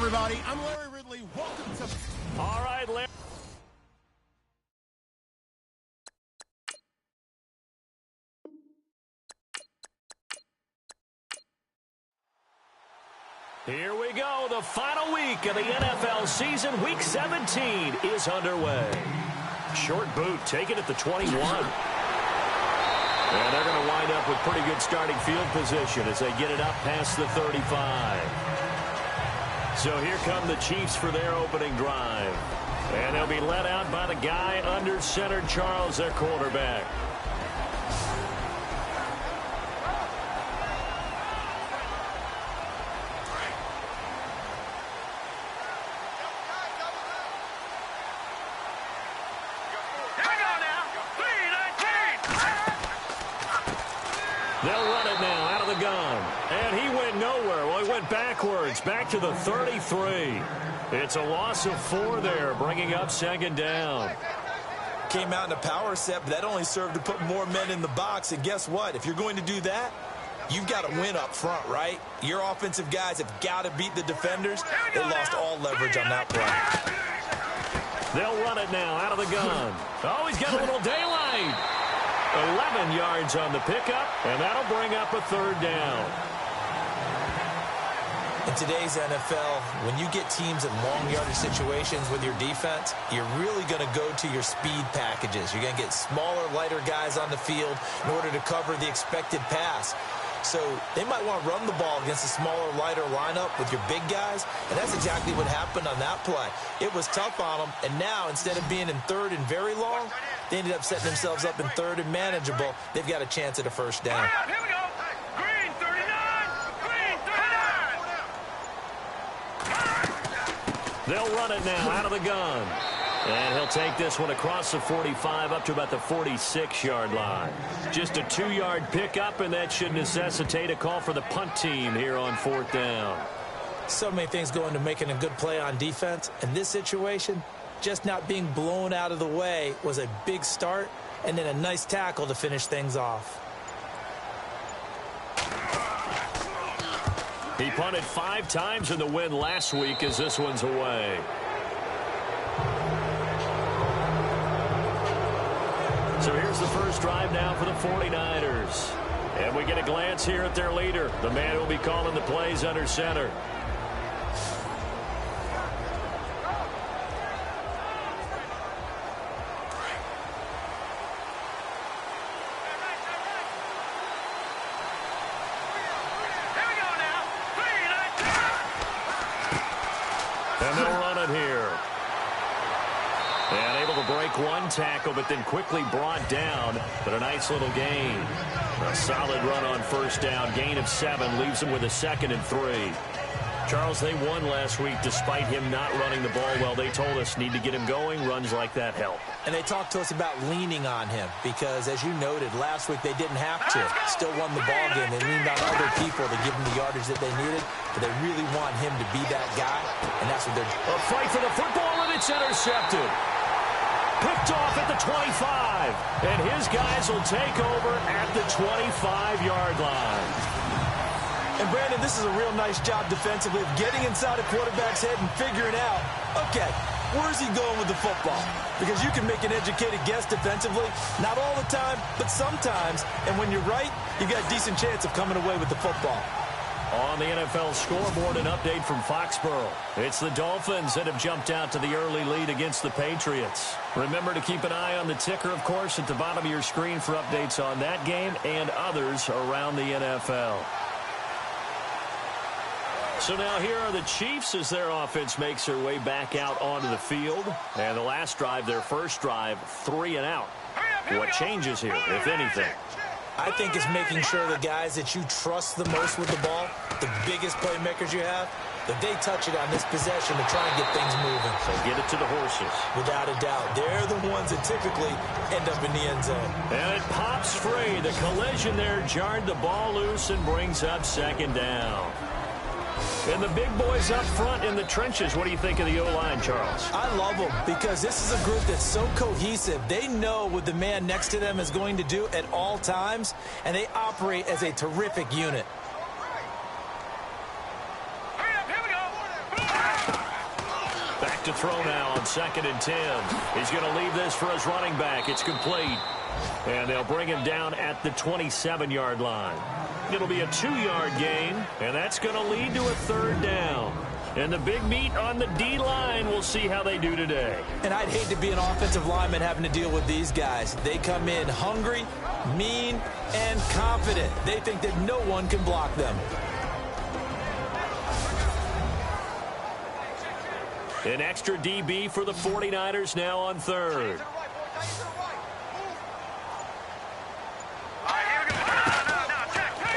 everybody. I'm Larry Ridley. Welcome to... All right, Larry. Here we go. The final week of the NFL season. Week 17 is underway. Short boot taken at the 21. And they're going to wind up with pretty good starting field position as they get it up past the 35. So here come the Chiefs for their opening drive. And they'll be led out by the guy under center, Charles, their quarterback. They'll run it now out of the gun. And he went nowhere. Well, he went backwards, back to the 33. It's a loss of 4 there, bringing up second down. Came out in a power set, but that only served to put more men in the box. And guess what? If you're going to do that, you've got to win up front, right? Your offensive guys have got to beat the defenders. They lost all leverage on that play. They'll run it now out of the gun. Oh, he's got a little daylight. 11 yards on the pickup, and that'll bring up a third down. In today's NFL, when you get teams in long yardage situations with your defense, you're really going to go to your speed packages. You're going to get smaller, lighter guys on the field in order to cover the expected pass. So they might want to run the ball against a smaller, lighter lineup with your big guys, and that's exactly what happened on that play. It was tough on them, and now instead of being in third and very long, they ended up setting themselves up in third and manageable. They've got a chance at a first down. Here we go. Green 39. Green 39. They'll run it now out of the gun. And he'll take this one across the 45 up to about the 46-yard line. Just a 2-yard pickup, and that should necessitate a call for the punt team here on 4th down. So many things go into making a good play on defense. In this situation, just not being blown out of the way was a big start, and then a nice tackle to finish things off. He punted 5 times in the win last week as this one's away. So here's the first drive now for the 49ers. And we get a glance here at their leader, the man who will be calling the plays under center. And they'll run it here. And able to break one tackle, but then quickly brought down. But a nice little gain. A solid run on first down. Gain of 7 leaves them with a 2nd and 3. Charles, they won last week despite him not running the ball well. They told us need to get him going. Runs like that help. And they talked to us about leaning on him because, as you noted, last week they didn't have to. Still won the ball game. They leaned on other people to give them the yardage that they needed. But they really want him to be that guy, and that's what they're doing. A fight for the football, and it's intercepted. Picked off at the 25. And his guys will take over at the 25-yard line. And, Brandon, this is a real nice job defensively of getting inside a quarterback's head and figuring out, okay, where's he going with the football? Because you can make an educated guess defensively, not all the time, but sometimes. And when you're right, you've got a decent chance of coming away with the football. On the NFL scoreboard, an update from Foxborough. It's the Dolphins that have jumped out to the early lead against the Patriots. Remember to keep an eye on the ticker, of course, at the bottom of your screen for updates on that game and others around the NFL. So now here are the Chiefs as their offense makes their way back out onto the field. And the last drive, their first drive, 3 and out. What changes here, if anything? I think it's making sure the guys that you trust the most with the ball, the biggest playmakers you have, that they touch it on this possession to try and get things moving. So get it to the horses. Without a doubt. They're the ones that typically end up in the end zone. And it pops free. The collision there jarred the ball loose and brings up second down. And the big boys up front in the trenches. What do you think of the O-line, Charles? I love them because this is a group that's so cohesive. They know what the man next to them is going to do at all times, and they operate as a terrific unit. Here we go. back to throw now on 2nd and 10. He's going to leave this for his running back. It's complete. And they'll bring him down at the 27-yard line. It'll be a 2-yard gain, and that's going to lead to a 3rd down. And the big meat on the D-line, we'll see how they do today. And I'd hate to be an offensive lineman having to deal with these guys. They come in hungry, mean, and confident. They think that no one can block them. An extra DB for the 49ers now on 3rd.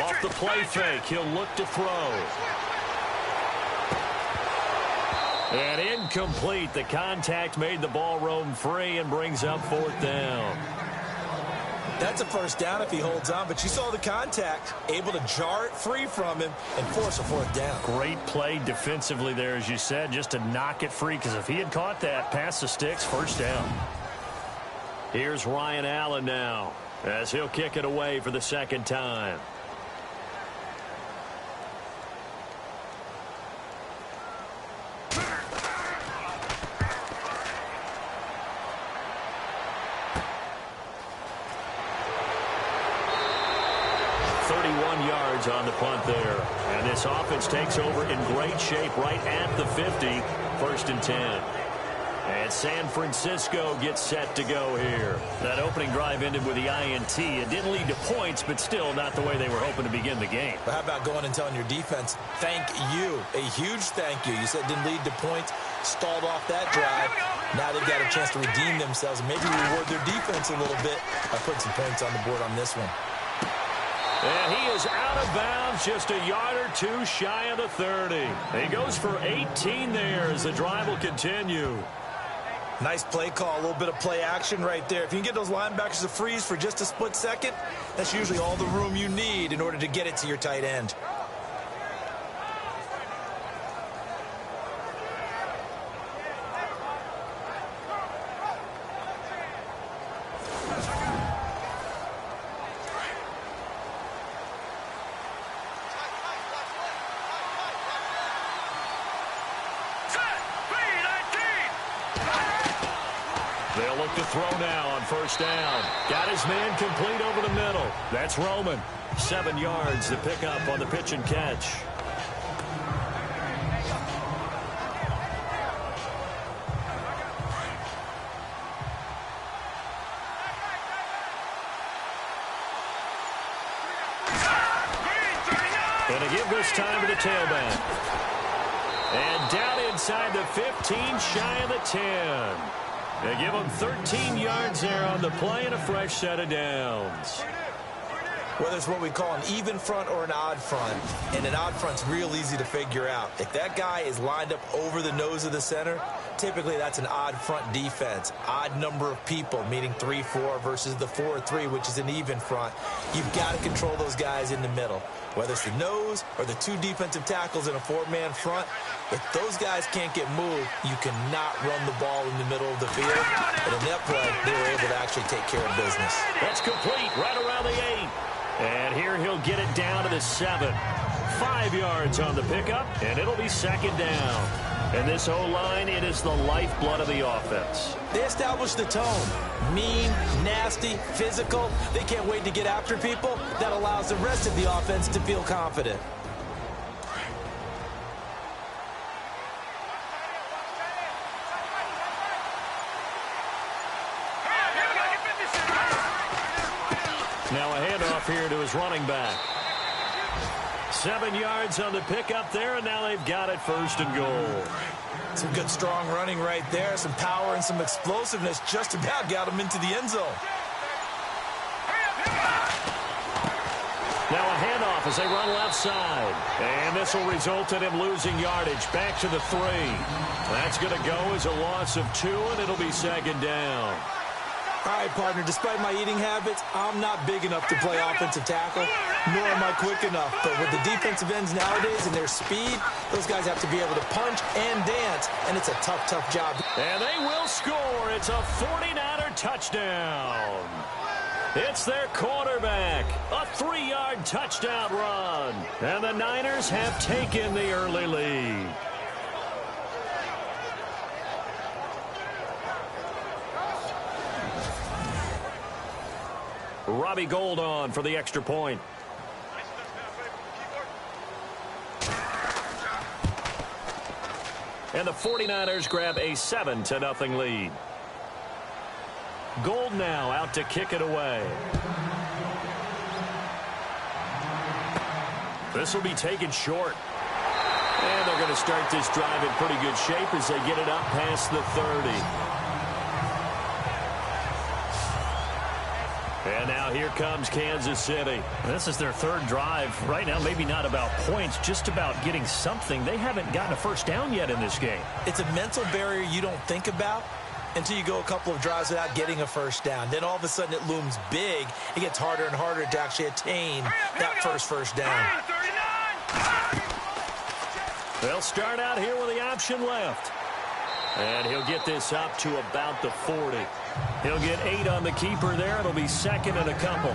Off the play fake, he'll look to throw. And incomplete. The contact made the ball roam free and brings up 4th down. That's a 1st down if he holds on, but you saw the contact, able to jar it free from him and force a 4th down. Great play defensively there, as you said, just to knock it free, because if he had caught that, past the sticks, 1st down. Here's Ryan Allen now, as he'll kick it away for the 2nd time. On the punt there. And this offense takes over in great shape right at the 50. 1st and 10. And San Francisco gets set to go here. That opening drive ended with the INT. It didn't lead to points, but still not the way they were hoping to begin the game. But how about going and telling your defense, thank you. A huge thank you. You said it didn't lead to points, stalled off that drive. Now they've got a chance to redeem themselves and maybe reward their defense a little bit by putting some points on the board on this one. And he is out of bounds, just a yard or two shy of the 30. He goes for 18 there as the drive will continue. Nice play call, a little bit of play action right there. If you can get those linebackers to freeze for just a split second, that's usually all the room you need in order to get it to your tight end. They'll look to throw now on 1st down. Got his man complete over the middle. That's Roman. 7 yards to pick up on the pitch and catch. Going to give this time to the tailback. And down inside the 15, shy of the 10. They give him 13 yards there on the play and a fresh set of downs. Whether it's what we call an even front or an odd front, and an odd front's real easy to figure out. If that guy is lined up over the nose of the center, typically that's an odd front defense. Odd number of people, meaning 3-4 versus the 4-3, which is an even front. You've got to control those guys in the middle. Whether it's the nose or the 2 defensive tackles in a 4-man front, if those guys can't get moved, you cannot run the ball in the middle of the field. And in that play, they were able to actually take care of business. That's complete right around the 8. And here he'll get it down to the 7. 5 yards on the pickup, and it'll be 2nd down. And this O-line, it is the lifeblood of the offense. They established the tone. Mean, nasty, physical. They can't wait to get after people. That allows the rest of the offense to feel confident. Now a handoff here to his running back. 7 yards on the pickup there, and now they've got it 1st and goal. Some good strong running right there. Some power and some explosiveness just about got him into the end zone. Now a handoff as they run left side. And this will result in him losing yardage. Back to the 3. That's going to go as a loss of 2, and it'll be 2nd down. All right, partner, despite my eating habits, I'm not big enough to play offensive tackle, nor am I quick enough. But with the defensive ends nowadays and their speed, those guys have to be able to punch and dance, and it's a tough, tough job. And they will score. It's a 49er touchdown. It's their quarterback. A 3-yard touchdown run. And the Niners have taken the early lead. Robbie Gould on for the extra point. And the 49ers grab a 7-0 lead. Gould now out to kick it away. This will be taken short. And they're going to start this drive in pretty good shape as they get it up past the 30. And now here comes Kansas City. This is their third drive. Right now, maybe not about points, just about getting something. They haven't gotten a first down yet in this game. It's a mental barrier you don't think about until you go a couple of drives without getting a first down. Then all of a sudden it looms big. It gets harder and harder to actually attain that first down. They'll start out here with the option left. And he'll get this up to about the 40. He'll get 8 on the keeper there. It'll be second and a couple.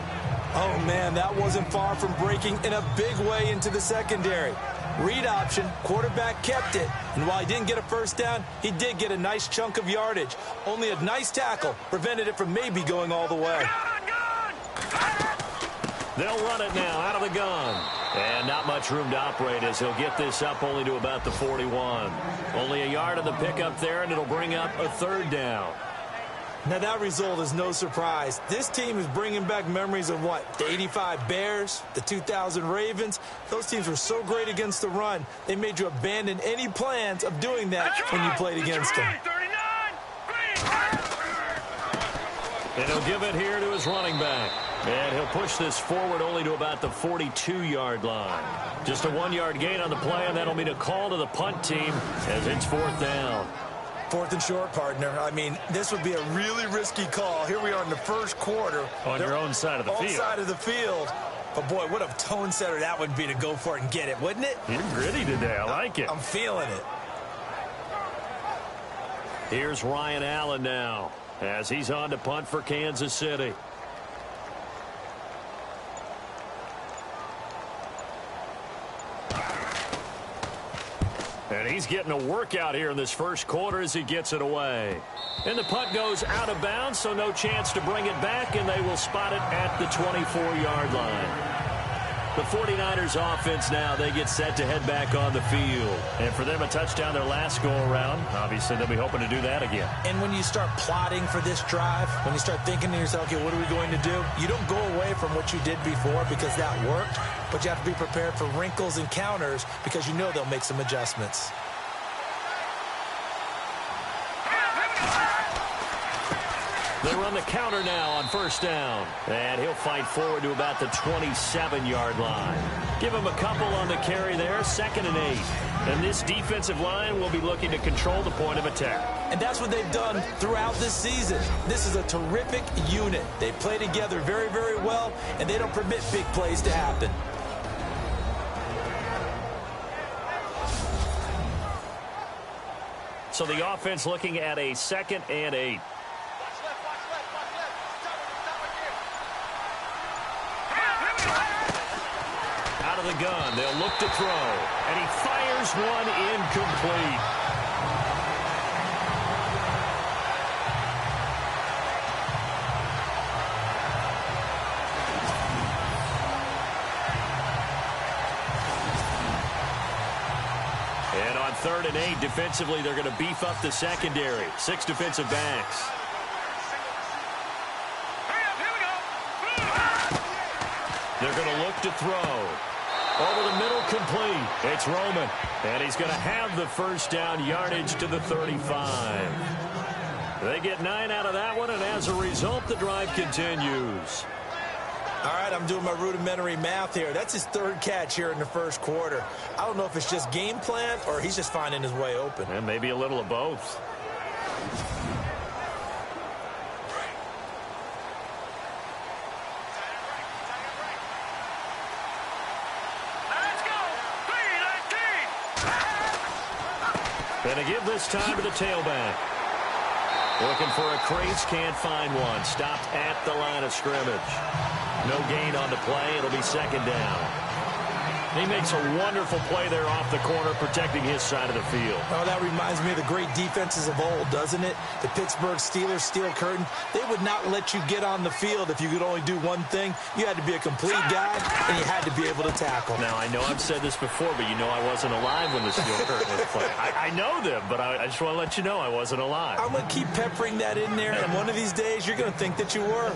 Oh, man, that wasn't far from breaking in a big way into the secondary. Read option, quarterback kept it. And while he didn't get a first down, he did get a nice chunk of yardage. Only a nice tackle prevented it from maybe going all the way. They'll run it now out of the gun. And not much room to operate as he'll get this up only to about the 41. Only a yard of the pickup there, and it'll bring up a third down. Now, that result is no surprise. This team is bringing back memories of what? The 85 Bears, the 2000 Ravens. Those teams were so great against the run, they made you abandon any plans of doing that when you played against them. And he'll give it here to his running back. And he'll push this forward only to about the 42-yard line. Just a 1-yard gain on the play, and that'll mean a call to the punt team as it's 4th down. 4th and short, partner. I mean, this would be a really risky call. Here we are in the first quarter. On your own side of the field. On side of the field. But, boy, what a tone setter that would be to go for it and get it, wouldn't it? You're gritty today. I like it. I'm feeling it. Here's Ryan Allen now as he's on to punt for Kansas City. And he's getting a workout here in this first quarter as he gets it away. And the punt goes out of bounds, so no chance to bring it back, and they will spot it at the 24-yard line. The 49ers offense now, they get set to head back on the field. And for them, a touchdown their last go-around. Obviously, they'll be hoping to do that again. And when you start plotting for this drive, when you start thinking to yourself, okay, what are we going to do? You don't go away from what you did before because that worked, but you have to be prepared for wrinkles and counters because you know they'll make some adjustments. They run the counter now on first down. And he'll fight forward to about the 27-yard line. Give him a couple on the carry there, 2nd and 8. And this defensive line will be looking to control the point of attack. And that's what they've done throughout this season. This is a terrific unit. They play together very, very well, and they don't permit big plays to happen. So the offense looking at a 2nd and 8. Out of the gun, they'll look to throw, and he fires one incomplete. And on 3rd and 8, defensively, they're going to beef up the secondary. 6 defensive backs. They're going to look to throw. Over the middle, complete. It's Roman. And he's going to have the first down, yardage to the 35. They get 9 out of that one, and as a result, the drive continues. All right, I'm doing my rudimentary math here. That's his 3rd catch here in the first quarter. I don't know if it's just game plan or he's just finding his way open. And maybe a little of both. And to give this time to the tailback. Looking for a crease, can't find one. Stopped at the line of scrimmage. No gain on the play. It'll be 2nd down. He makes a wonderful play there off the corner, protecting his side of the field. Oh, that reminds me of the great defenses of old, doesn't it? The Pittsburgh Steelers, Steel Curtain, they would not let you get on the field if you could only do one thing. You had to be a complete guy, and you had to be able to tackle. Now, I know I've said this before, but you know I wasn't alive when the Steel Curtain was playing. I know them, but I just want to let you know I wasn't alive. I'm going to keep peppering that in there, and one of these days you're going to think that you were.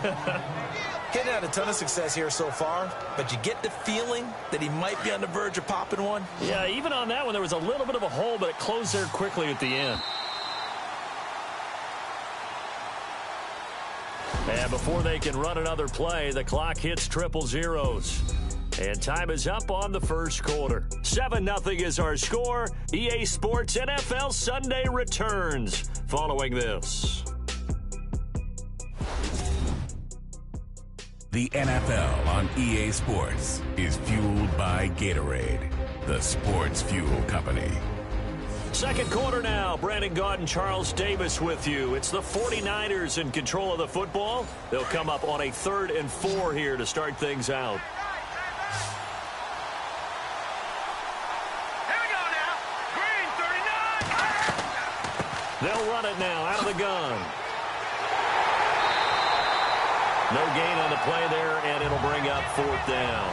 Getting had a ton of success here so far, but you get the feeling that he might be on the verge of popping one. Yeah, even on that one, there was a little bit of a hole, but it closed there quickly at the end. And before they can run another play, the clock hits triple zeros. And time is up on the first quarter. 7-0 is our score. EA Sports NFL Sunday returns following this. The NFL on EA Sports is fueled by Gatorade, the sports fuel company. Second quarter now. Brandon Gaudin and Charles Davis with you. It's the 49ers in control of the football. They'll come up on a 3rd and 4 here to start things out. Here we go now. Green 39. They'll run it now out of the gun. No gain on the play there, and it'll bring up 4th down.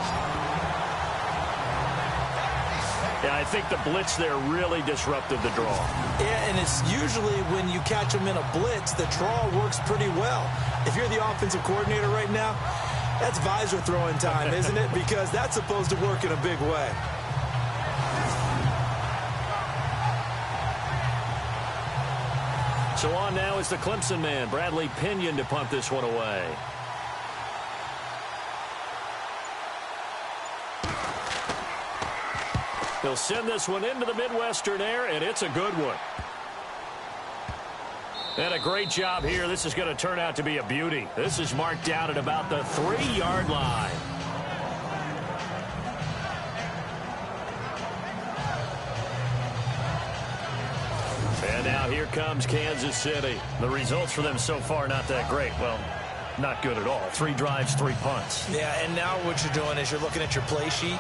Yeah, I think the blitz there really disrupted the draw. Yeah, and it's usually when you catch them in a blitz, the draw works pretty well. If you're the offensive coordinator right now, that's visor throwing time, isn't it? Because that's supposed to work in a big way. So on now is the Clemson man, Bradley Pinion, to punt this one away. He'll send this one into the Midwestern air, and it's a good one. And a great job here. This is going to turn out to be a beauty. This is marked down at about the 3-yard line. And now here comes Kansas City. The results for them so far not that great. Well, not good at all. 3 drives, 3 punts. Yeah, and now what you're doing is you're looking at your play sheet,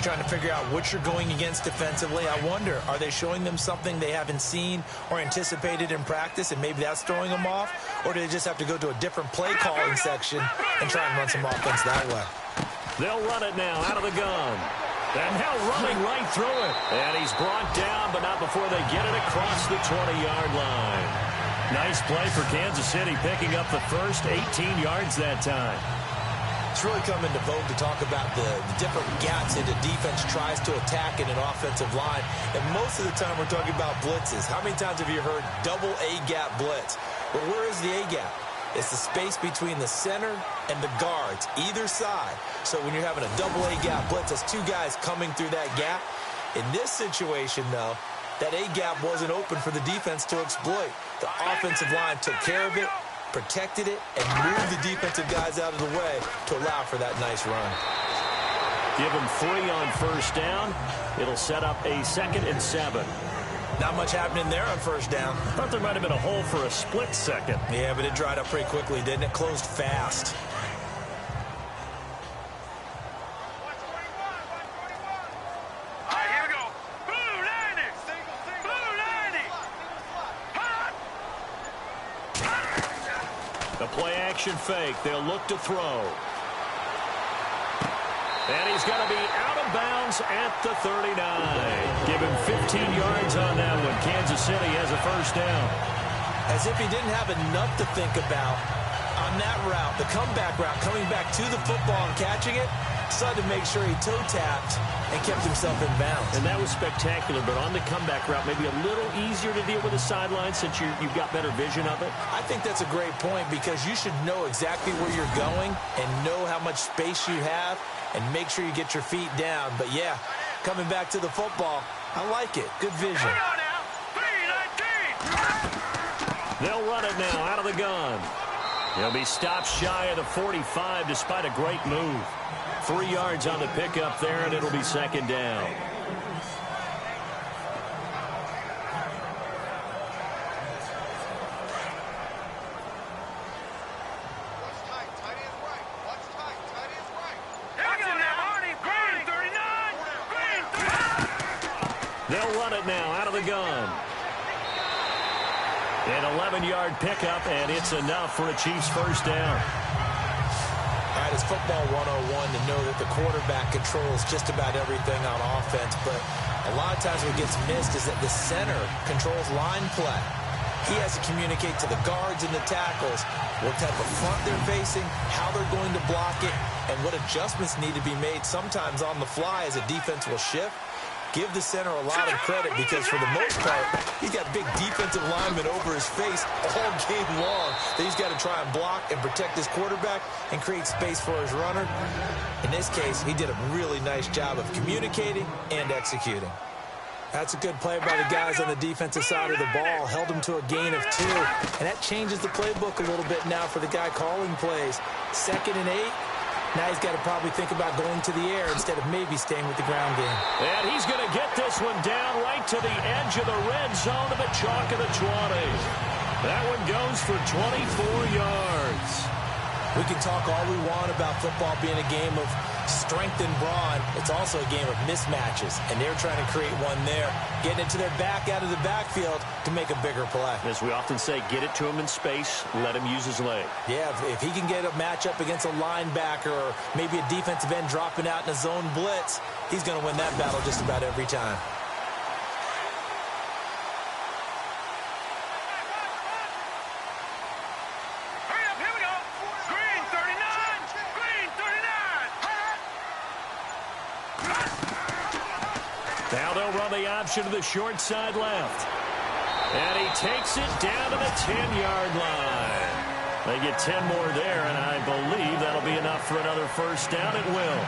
trying to figure out what you're going against defensively. I wonder, are they showing them something they haven't seen or anticipated in practice, and maybe that's throwing them off? Or do they just have to go to a different play calling section and try and run some offense that way? They'll run it now out of the gun. And now running right through it. And he's brought down, but not before they get it across the 20-yard line. Nice play for Kansas City, picking up the first 18 yards that time. It's really come into vogue to talk about the different gaps that the defense tries to attack in an offensive line. And most of the time we're talking about blitzes. How many times have you heard double A-gap blitz? Well, where is the A-gap? It's the space between the center and the guards, either side. So when you're having a double A-gap blitz, that's 2 guys coming through that gap. In this situation, though, that A-gap wasn't open for the defense to exploit. The offensive line took care of it, protected it, and moved the defensive guys out of the way to allow for that nice run. Give him 3 on first down. It'll set up a 2nd and 7. Not much happening there on first down. Thought there might have been a hole for a split second. Yeah, but it dried up pretty quickly, didn't it? Closed fast. All right, here we go. Blue 90. Blue 90. The play action fake. They'll look to throw. And he's going to be out of bounds at the 39. Give him 15 yards on that one. Kansas City has a first down. As if he didn't have enough to think about on that route, the comeback route, coming back to the football and catching it, decided to make sure he toe-tapped and kept himself in bounds. And that was spectacular, but on the comeback route, maybe a little easier to deal with the sideline since you've got better vision of it. I think that's a great point because you should know exactly where you're going and know how much space you have and make sure you get your feet down. But, yeah, coming back to the football, I like it. Good vision. Hang on now. 319. They'll run it now out of the gun. He'll be stopped shy of the 45 despite a great move. 3 yards on the pickup there, and it'll be 2nd down. Here we go now. Green 39. run it now out of the gun. An 11-yard pickup, and it's enough for a Chiefs first down. All right, it's football 101 to know that the quarterback controls just about everything on offense, but a lot of times what gets missed is that the center controls line play. He has to communicate to the guards and the tackles what type of front they're facing, how they're going to block it, and what adjustments need to be made sometimes on the fly as a defense will shift. Give the center a lot of credit because for the most part, he's got big defensive linemen over his face all game long that he's got to try and block and protect his quarterback and create space for his runner. In this case, he did a really nice job of communicating and executing. That's a good play by the guys on the defensive side of the ball. Held him to a gain of 2. And that changes the playbook a little bit now for the guy calling plays. 2nd and 8. Now he's got to probably think about going to the air instead of maybe staying with the ground game. And he's going to get this one down right to the edge of the red zone to the chalk of the 20. That one goes for 24 yards. We can talk all we want about football being a game of strength and brawn. It's also a game of mismatches, and they're trying to create one there, getting it to their back out of the backfield to make a bigger play. As we often say, get it to him in space, let him use his leg. Yeah, if he can get a matchup against a linebacker or maybe a defensive end dropping out in a zone blitz, he's going to win that battle just about every time. Now they'll run the option to the short side left. And he takes it down to the 10-yard line. They get 10 more there, and I believe that'll be enough for another first down. It will.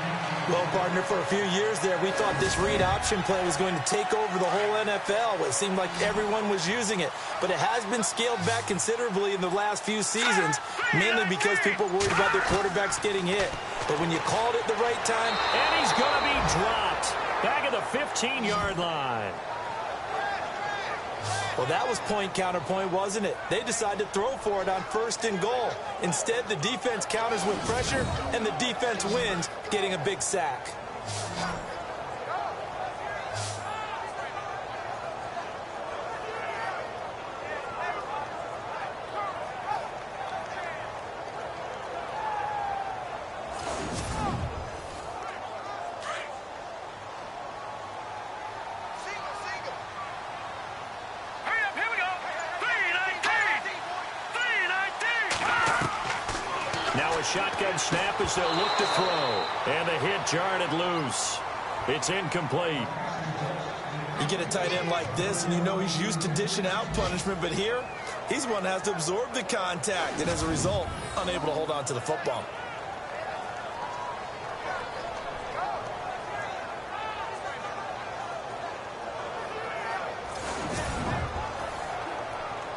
Well, partner, for a few years there, we thought this read option play was going to take over the whole NFL. It seemed like everyone was using it. But it has been scaled back considerably in the last few seasons, mainly because people worried about their quarterbacks getting hit. But when you called it the right time... And he's going to be dropped. Back at the 15-yard line. Well, that was point counterpoint, wasn't it? They decided to throw for it on 1st and goal. Instead, the defense counters with pressure, and the defense wins, getting a big sack. Shotgun snap as they'll look to throw. And the hit jarred it loose. It's incomplete. You get a tight end like this, and you know he's used to dishing out punishment, but here, he's one that has to absorb the contact, and as a result, unable to hold on to the football.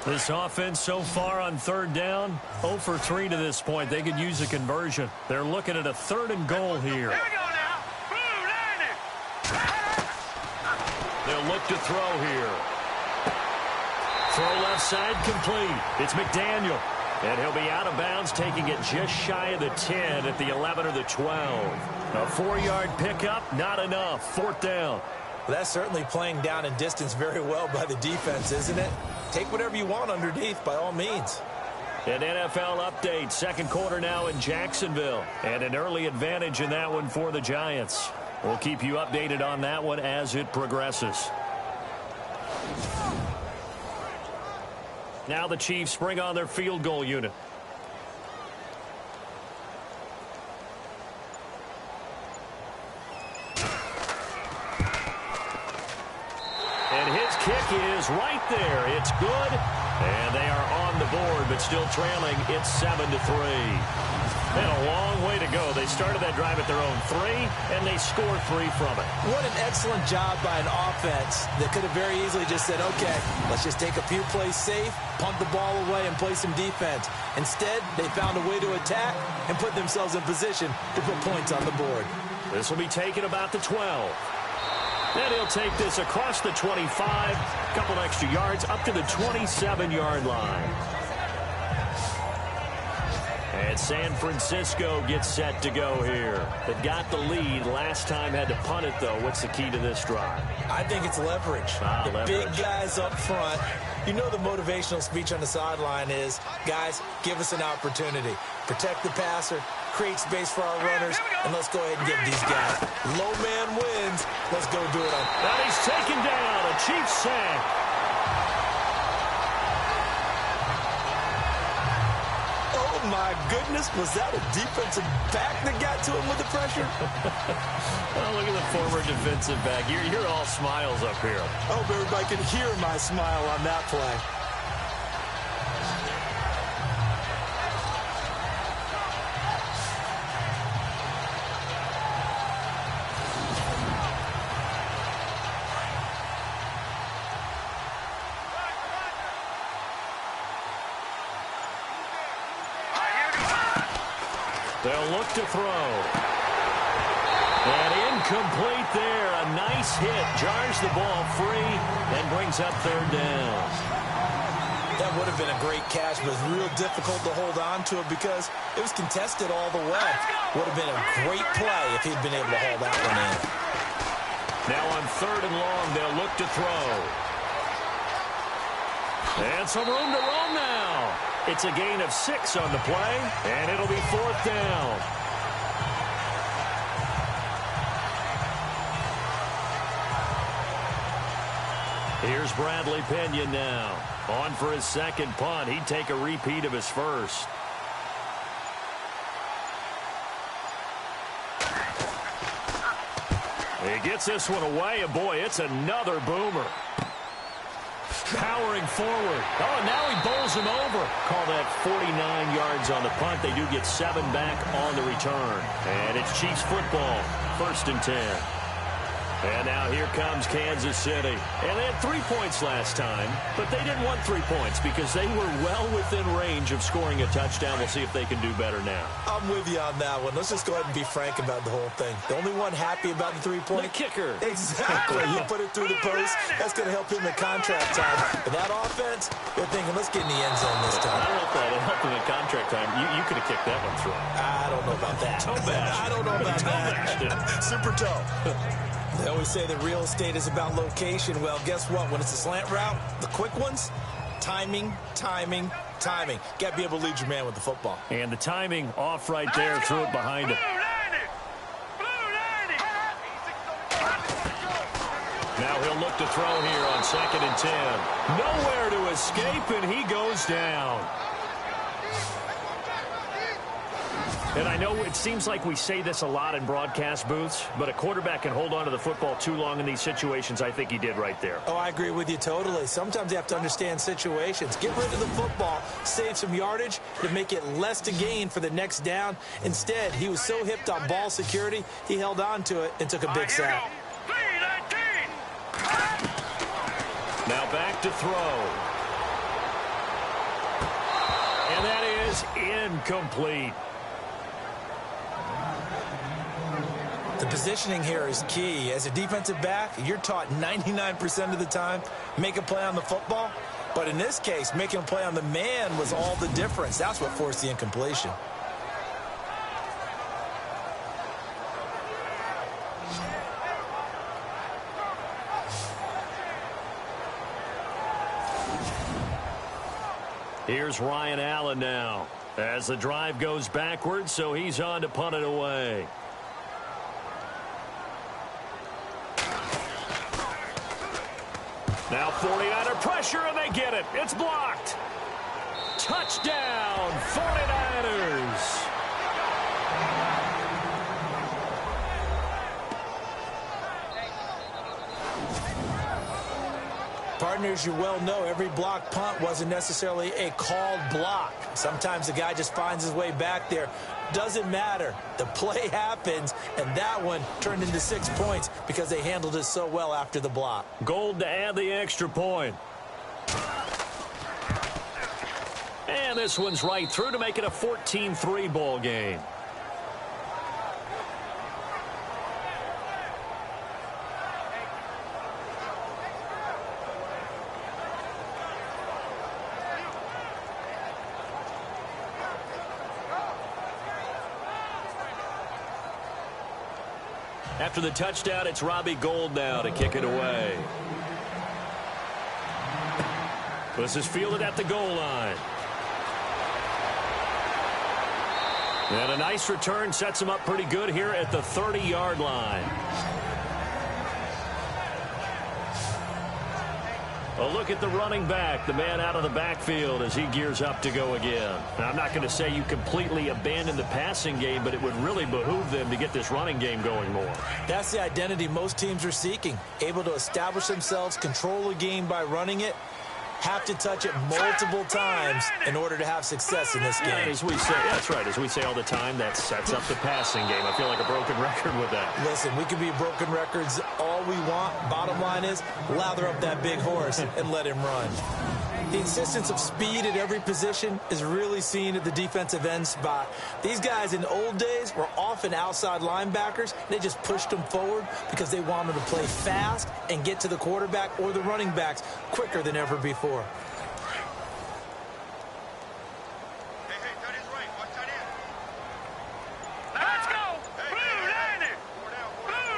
This offense so far on 3rd down, 0 for 3 to this point. They could use a conversion. They're looking at a 3rd and goal here. Here we go now. Boom, They'll look to throw here. Throw left side complete. It's McDaniel. And he'll be out of bounds, taking it just shy of the 10 at the 11 or the 12. A 4-yard pickup, not enough. 4th down. Well, that's certainly playing down and distance very well by the defense, isn't it? Take whatever you want underneath, by all means. An NFL update. 2nd quarter now in Jacksonville. And an early advantage in that one for the Giants. We'll keep you updated on that one as it progresses. Now the Chiefs bring on their field goal unit. And his kick is right there. It's good. And they are on the board, but still trailing. It's 7-3. They had a long way to go. They started that drive at their own 3, and they scored 3 from it. What an excellent job by an offense that could have very easily just said, okay, let's just take a few plays safe, punt the ball away, and play some defense. Instead, they found a way to attack and put themselves in position to put points on the board. This will be taken about the 12. Then he'll take this across the 25, a couple extra yards, up to the 27-yard line. And San Francisco gets set to go here. They've got the lead. Last time had to punt it, though. What's the key to this drive? I think it's leverage. The leverage. Big guys up front. You know the motivational speech on the sideline is, guys, give us an opportunity. Protect the passer, create space for our runners, and let's go ahead and give these guys. Low man wins. Let's go do it. Now he's taken down. A Chiefs sack. Oh, my goodness. Was that a defensive back that got to him with the pressure? Oh, look at the former defensive back. You're all smiles up here. I hope everybody can hear my smile on that play. They'll look to throw. And incomplete there. A nice hit. Jars the ball free and brings up third down. That would have been a great catch, but it's real difficult to hold on to it because it was contested all the way. Would have been a great play if he'd been able to hold that one in. Now on third and long, they'll look to throw. And some room to run now. It's a gain of 6 on the play, and it'll be fourth down. Here's Bradley Pinion now. On for his second punt. He'd take a repeat of his first. He gets this one away, and boy, it's another boomer. Powering forward. Oh, and now he bowls him over. Call that 49 yards on the punt. They do get 7 back on the return. And it's Chiefs football. 1st and 10. And now here comes Kansas City. And they had 3 points last time, but they didn't want 3 points because they were well within range of scoring a touchdown. We'll see if they can do better now. I'm with you on that one. Let's just go ahead and be frank about the whole thing. The only one happy about the 3-point? The kicker. Exactly. You put it through the post. That's going to help him in contract time. But that offense, they're thinking, let's get in the end zone this time. I don't know if that'll help him in contract time. You could have kicked that one through. I don't know about that. Toe bash. I don't know about that. Super toe. They always say that real estate is about location. Well, guess what? When it's a slant route, the quick ones, timing, timing, timing. Got to be able to lead your man with the football. And the timing off right there. Threw it behind him. Now he'll look to throw here on 2nd and 10. Nowhere to escape, and he goes down. And I know it seems like we say this a lot in broadcast booths, but a quarterback can hold on to the football too long in these situations. I think he did right there. Oh, I agree with you totally. Sometimes you have to understand situations. Get rid of the football, save some yardage to make it less to gain for the next down. Instead, he was so hipped on ball security, he held on to it and took a big sack. Now back to throw. And that is incomplete. The positioning here is key. As a defensive back, you're taught 99% of the time, make a play on the football. But in this case, making a play on the man was all the difference. That's what forced the incompletion. Here's Ryan Allen now. As the drive goes backwards, so he's on to punt it away. Now 49er pressure, and they get it. It's blocked. Touchdown, 49ers. Partners, you well know every block punt wasn't necessarily a called block. Sometimes the guy just finds his way back there. Doesn't matter. The play happens, and that one turned into 6 points because they handled it so well after the block. Gold to add the extra point. And this one's right through to make it a 14-3 ball game. After the touchdown, it's Robbie Gould now to kick it away. This is fielded at the goal line. And a nice return sets him up pretty good here at the 30-yard line. A look at the running back, the man out of the backfield as he gears up to go again. Now, I'm not going to say you completely abandon the passing game, but it would really behoove them to get this running game going more. That's the identity most teams are seeking. Able to establish themselves, control the game by running it, have to touch it multiple times in order to have success in this game. Yeah, as we say, that's right. As we say all the time, that sets up the passing game. I feel like a broken record with that. Listen, we can be broken records all we want. Bottom line is, lather up that big horse and let him run. The insistence of speed at every position is really seen at the defensive end spot. These guys in the old days were often outside linebackers. They just pushed them forward because they wanted to play fast and get to the quarterback or the running backs quicker than ever before. Hey, that is right. Watch that in. Let's go. Blue 90. Blue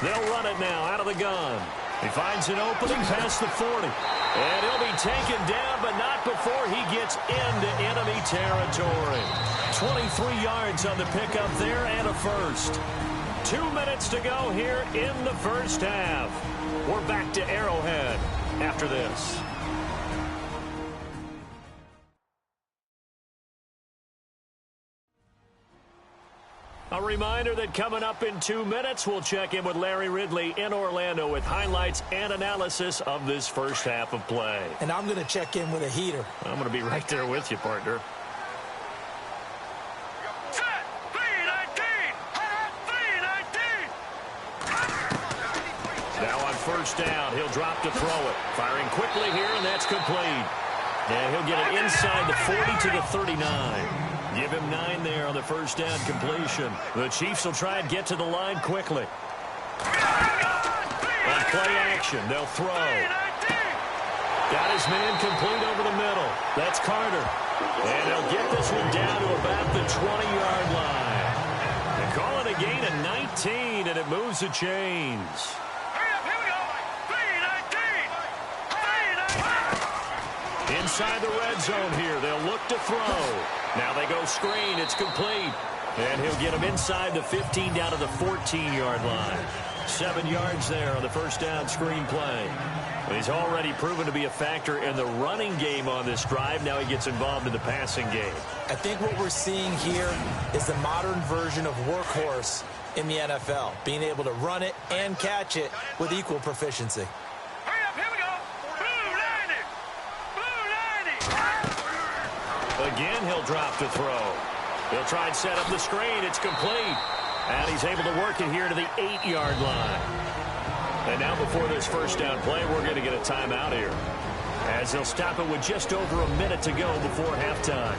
90. They'll run it now out of the gun. He finds an opening past the 40. And he'll be taken down, but not before he gets into enemy territory. 23 yards on the pickup there and a first. 2 minutes to go here in the first half. We're back to Arrowhead after this. A reminder that coming up in 2 minutes, we'll check in with Larry Ridley in Orlando with highlights and analysis of this first half of play. And I'm going to check in with a heater. I'm going to be right there with you, partner. Set. 319. 319. Now on first down, he'll drop to throw it. Firing quickly here, and that's complete. And he'll get it inside the 40 to the 39. Give him 9 there on the first down completion. The Chiefs will try and get to the line quickly. On play action, they'll throw. Got his man complete over the middle. That's Carter. And they'll get this one down to about the 20-yard line. They call it a gain of 19, and it moves the chains. Inside the red zone here. They'll look to throw. Now they go screen. It's complete. And he'll get him inside the 15 down to the 14-yard line. 7 yards there on the first down screen play. He's already proven to be a factor in the running game on this drive. Now he gets involved in the passing game. I think what we're seeing here is the modern version of workhorse in the NFL. Being able to run it and catch it with equal proficiency. Again, he'll drop to throw. He'll try and set up the screen. It's complete. And he's able to work it here to the 8-yard line. And now before this first down play, we're going to get a timeout here, as they'll stop it with just over a minute to go before halftime.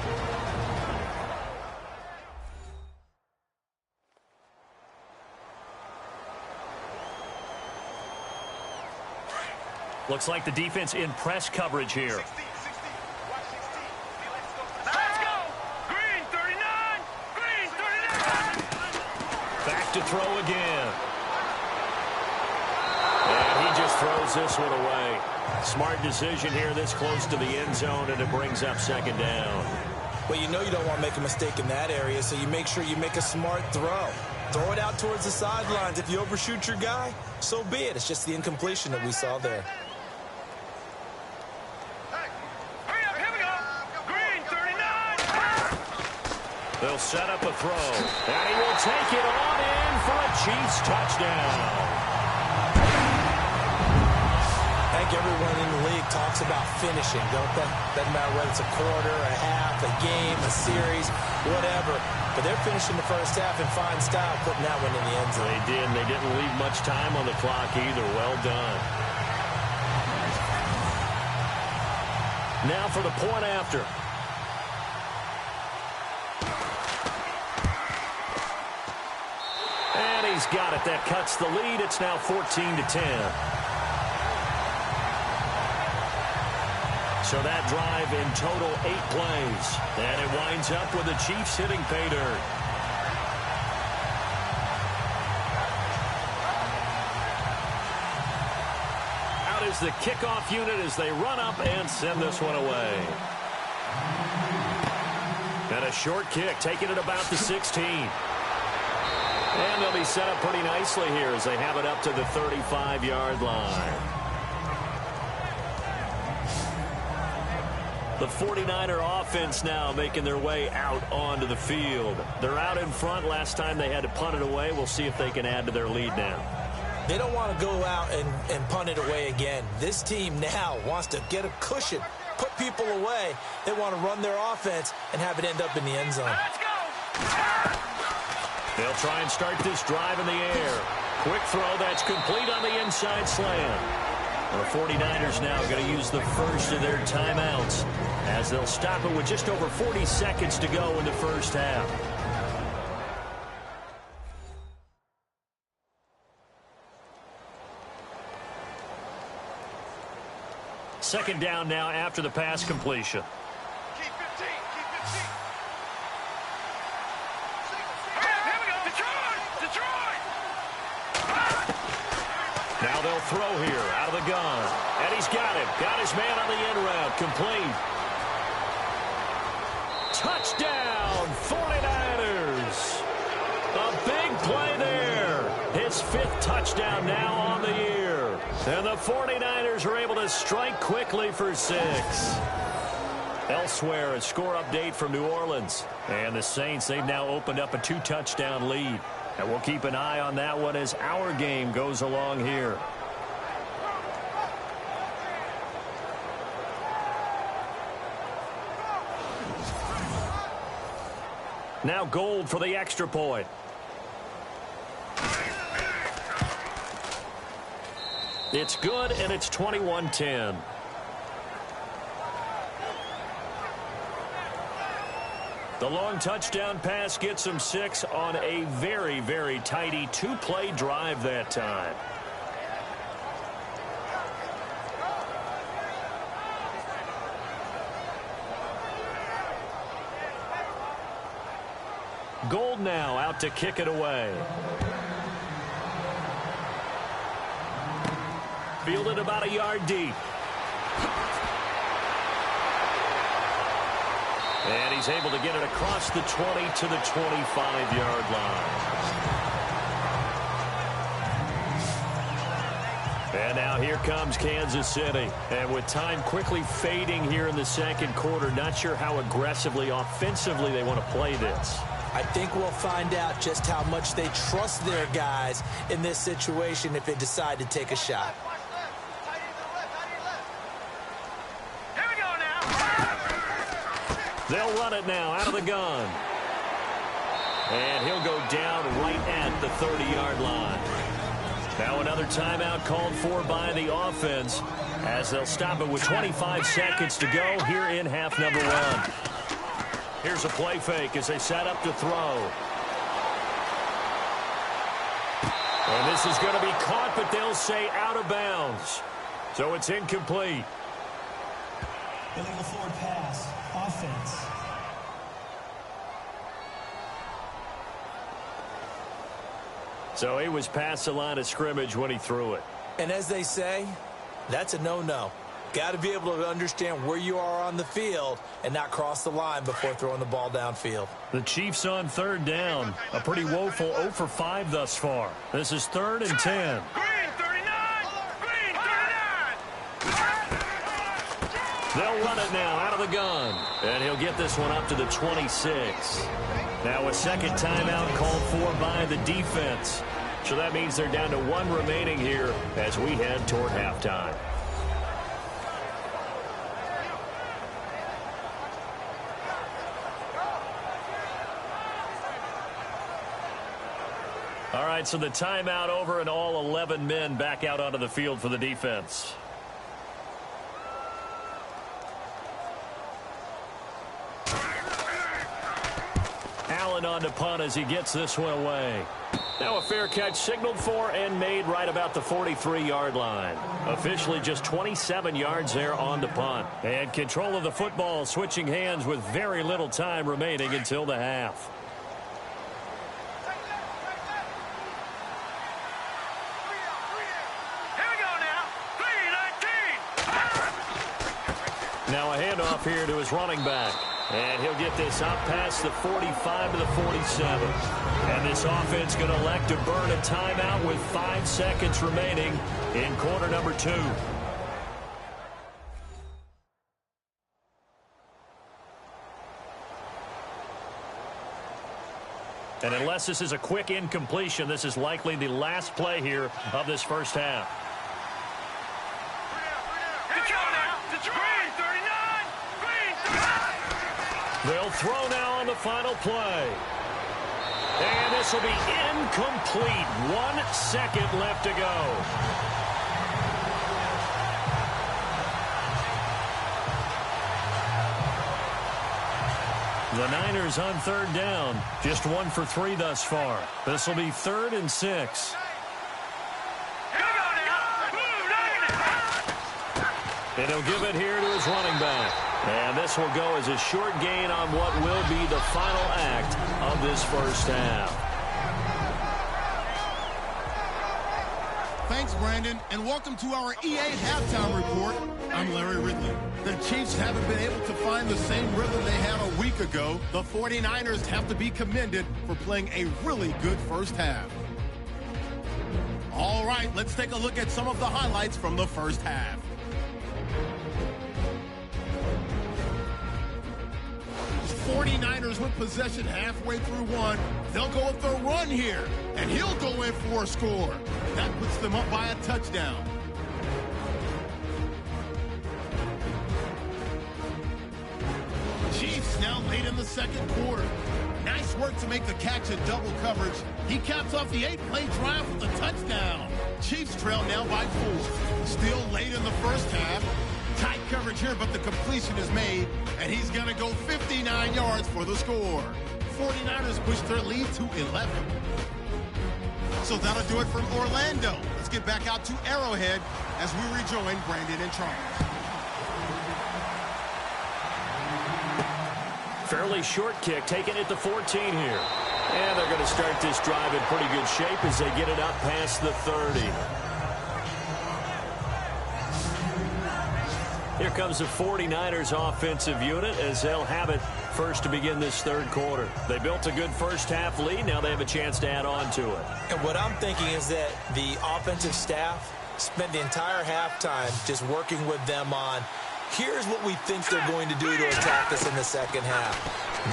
Looks like the defense in press coverage here. To throw again. And he just throws this one away. Smart decision here this close to the end zone, and it brings up second down. Well, you know you don't want to make a mistake in that area, so you make sure you make a smart throw. Throw it out towards the sidelines. If you overshoot your guy, so be it. It's just the incompletion that we saw there. They'll set up a throw, and he will take it on in for a Chiefs touchdown. I think everyone in the league talks about finishing, don't they? Doesn't matter whether it's a quarter, a half, a game, a series, whatever. But they're finishing the first half in fine style, putting that one in the end zone. They did, and they didn't leave much time on the clock either. Well done. Now for the point after. And he's got it. That cuts the lead. It's now 14-10. So that drive in total 8 plays. And it winds up with the Chiefs hitting pay dirt. what is the kickoff unit as they run up and send this one away. And a short kick, taking it about the 16. And they'll be set up pretty nicely here as they have it up to the 35-yard line. The 49er offense now making their way out onto the field. They're out in front. Last time they had to punt it away. We'll see if they can add to their lead now. They don't want to go out and punt it away again. This team now wants to get a cushion, put people away. They want to run their offense and have it end up in the end zone. Let's go! They'll try and start this drive in the air. Quick throw, that's complete on the inside slant. The 49ers now going to use the first of their timeouts as they'll stop it with just over 40 seconds to go in the first half. Second down now after the pass completion. Keep 15, keep 15. Here we go, Detroit! Now they'll throw here out of the gun. And he's got him. Got his man on the end route. Complete. Touchdown, 49ers. A big play there. His 5th touchdown now on the year. And the 49ers are able to strike quickly for 6. Elsewhere, a score update from New Orleans. And the Saints, they've now opened up a 2-touchdown lead. And we'll keep an eye on that one as our game goes along here. Now Gold for the extra point. It's good, and it's 21-10. The long touchdown pass gets them 6 on a very, very tidy 2-play drive that time. Gold now out to kick it away. Fielded about a yard deep. And he's able to get it across the 20 to the 25-yard line. And now here comes Kansas City. And with time quickly fading here in the second quarter, not sure how aggressively, offensively they want to play this. I think we'll find out just how much they trust their guys in this situation if they decide to take a shot. Here we go now. They'll run it now out of the gun. And he'll go down right at the 30-yard line. Now another timeout called for by the offense as they'll stop it with 25 seconds to go here in half number 1. Here's a play fake as they set up to throw. And this is going to be caught, but they'll say out of bounds. So it's incomplete. Illegal forward pass. Offense. So he was past the line of scrimmage when he threw it. And as they say, that's a no-no. Got to be able to understand where you are on the field and not cross the line before throwing the ball downfield. The Chiefs on third down. A pretty woeful 0 for 5 thus far. This is 3rd and 10. Green 39! Green 39! They'll run it now out of the gun. And he'll get this one up to the 26. Now a second timeout called for by the defense. So that means they're down to 1 remaining here as we head toward halftime. All right, so the timeout over and all 11 men back out onto the field for the defense. Allen on to punt as he gets this one away. Now a fair catch signaled for and made right about the 43-yard line. Officially just 27 yards there on the punt. And control of the football switching hands with very little time remaining until the half. Here we go now. 3, Now a handoff here to his running back. And he'll get this up past the 45 to the 47. And this offense going to elect to burn a timeout with 5 seconds remaining in quarter number 2. And unless this is a quick incompletion, this is likely the last play here of this first half. They'll throw now on the final play. And this will be incomplete. 1 second left to go. The Niners on third down. Just 1 for 3 thus far. This will be 3rd and 6. And he'll give it here to his running back. And this will go as a short gain on what will be the final act of this first half. Thanks, Brandon, and welcome to our EA Halftime Report. I'm Larry Ridley. The Chiefs haven't been able to find the same rhythm they had a week ago. The 49ers have to be commended for playing a really good first half. All right, let's take a look at some of the highlights from the first half. The 49ers with possession halfway through one. They'll go with the run here, and he'll go in for a score. That puts them up by a touchdown. Chiefs now late in the second quarter. Nice work to make the catch in double coverage. He caps off the 8-play drive with a touchdown. Chiefs trail now by 4. Still late in the first half. Tight coverage here, but the completion is made, and he's going to go 59 yards for the score. 49ers push their lead to 11. So that'll do it from Orlando. Let's get back out to Arrowhead as we rejoin Brandon and Charles. Fairly short kick, taken at the 14 here. And they're going to start this drive in pretty good shape as they get it up past the 30. Here comes the 49ers offensive unit as they'll have it first to begin this third quarter. They built a good first half lead. Now they have a chance to add on to it. And what I'm thinking is that the offensive staff spent the entire halftime just working with them on, here's what we think they're going to do to attack us in the second half.